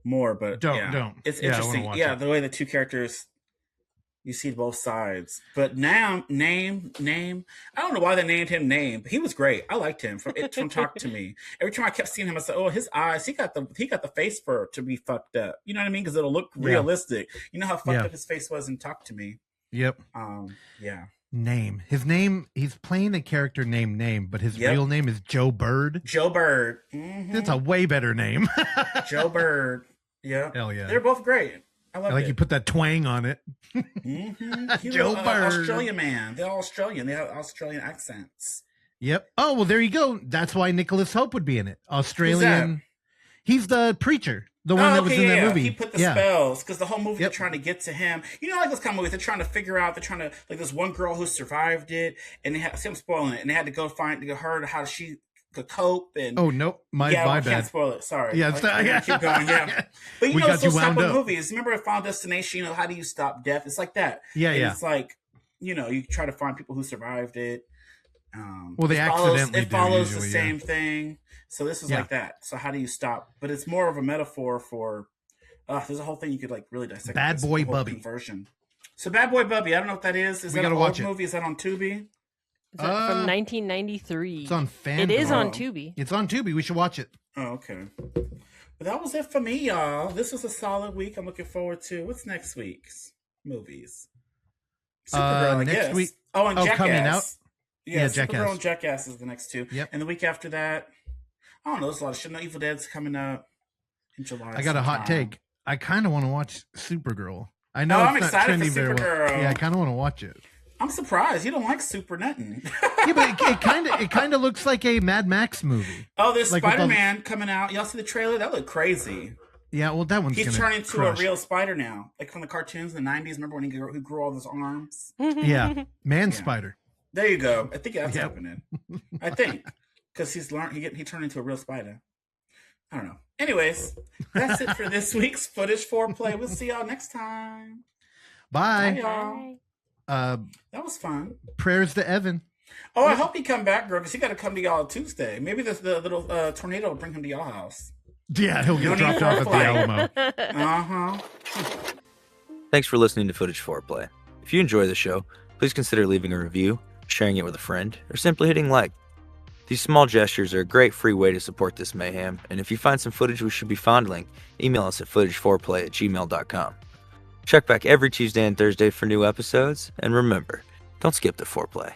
S2: more, but
S4: don't.
S2: It's interesting. Yeah, the way the two characters. You see both sides, but now name. I don't know why they named him Name, but he was great. I liked him from Talk to Me. Every time I kept seeing him, I said, "Oh, his eyes. He got the face for to be fucked up." You know what I mean? Because it'll look realistic. You know how fucked up his face was in Talk to Me.
S4: Yep.
S2: Yeah.
S4: Name. His name. He's playing a character named Name, but his real name is Joe Bird.
S2: Joe Bird. Mm-hmm.
S4: That's a way better name.
S2: Joe Bird. Yeah.
S4: Hell yeah.
S2: They're both great. I like it.
S4: You put that twang on it.
S2: Mm-hmm.
S4: Joe Bird.
S2: Australian man. They're all Australian. They have Australian accents.
S4: Yep. Oh, well, there you go. That's why Nicholas Hope would be in it. Australian. He's the preacher. The one that was in that movie.
S2: He put the spells because the whole movie they're trying to get to him. Like those kind of movies, they're trying to figure out. They're trying to like this one girl who survived it, and they had. See, I'm spoiling it, and they had to go find her how she could cope. And
S4: my bad.
S2: Can't spoil it. Sorry.
S4: Yeah,
S2: keep going. Yeah, but
S4: we got
S2: those
S4: you
S2: type
S4: wound
S2: of
S4: up.
S2: Movies. Remember, Final Destination. How do you stop death? It's like that.
S4: Yeah,
S2: and it's like you try to find people who survived it.
S4: Well, they accidentally
S2: it follows
S4: usually,
S2: the same thing. So this is like that. So how do you stop? But it's more of a metaphor for. There's a whole thing you could like really dissect.
S4: Bad Boy Bubby
S2: conversion. So Bad Boy Bubby, I don't know what that is. Is that an old movie? Is that on Tubi?
S5: From 1993.
S4: It's on Fandom.
S5: It is on Tubi.
S4: It's on Tubi. We should watch it.
S2: Oh, okay. But that was it for me, y'all. This was a solid week. I'm looking forward to what's next week's movies. Supergirl, I guess.
S4: Week.
S2: Oh, and Jackass.
S4: Coming out.
S2: Yeah,
S4: Jackass.
S2: Supergirl and Jackass is the next two.
S4: Yep.
S2: And the week after that, I don't know. There's a lot of shit. No, Evil Dead's coming up in July.
S4: I got a hot take. I kind of want to watch Supergirl. I know
S2: I'm
S4: it's not
S2: excited
S4: trending
S2: for
S4: very
S2: Supergirl.
S4: well. Yeah, I kind of want to watch it.
S2: I'm surprised you don't like Super nothing.
S4: Yeah, but it kind of looks like a Mad Max movie.
S2: Oh, there's like Spider-Man coming out. Y'all see the trailer? That looked crazy.
S4: Yeah, well, that one's
S2: he's turning into a real spider now, like from the cartoons in the '90s. Remember when he grew all those arms?
S4: Yeah, Spider.
S2: There you go. I think that's happening. I think because he's learned he turned into a real spider. I don't know. Anyways, that's it for this week's Footage Foreplay. We'll see y'all next time.
S4: Bye.
S2: Bye, y'all. That was fun.
S4: Prayers to Evan.
S2: Oh, I hope he come back, girl, because he got to come to y'all Tuesday. Maybe the little tornado will bring him to y'all house.
S4: Yeah, he'll get dropped off at the Alamo.
S2: Uh-huh.
S6: Thanks for listening to Footage Foreplay. If you enjoy the show, please consider leaving a review, sharing it with a friend, or simply hitting like. These small gestures are a great free way to support this mayhem, and if you find some footage we should be fondling, email us at footageforeplay@gmail.com. Check back every Tuesday and Thursday for new episodes, and remember, don't skip the foreplay.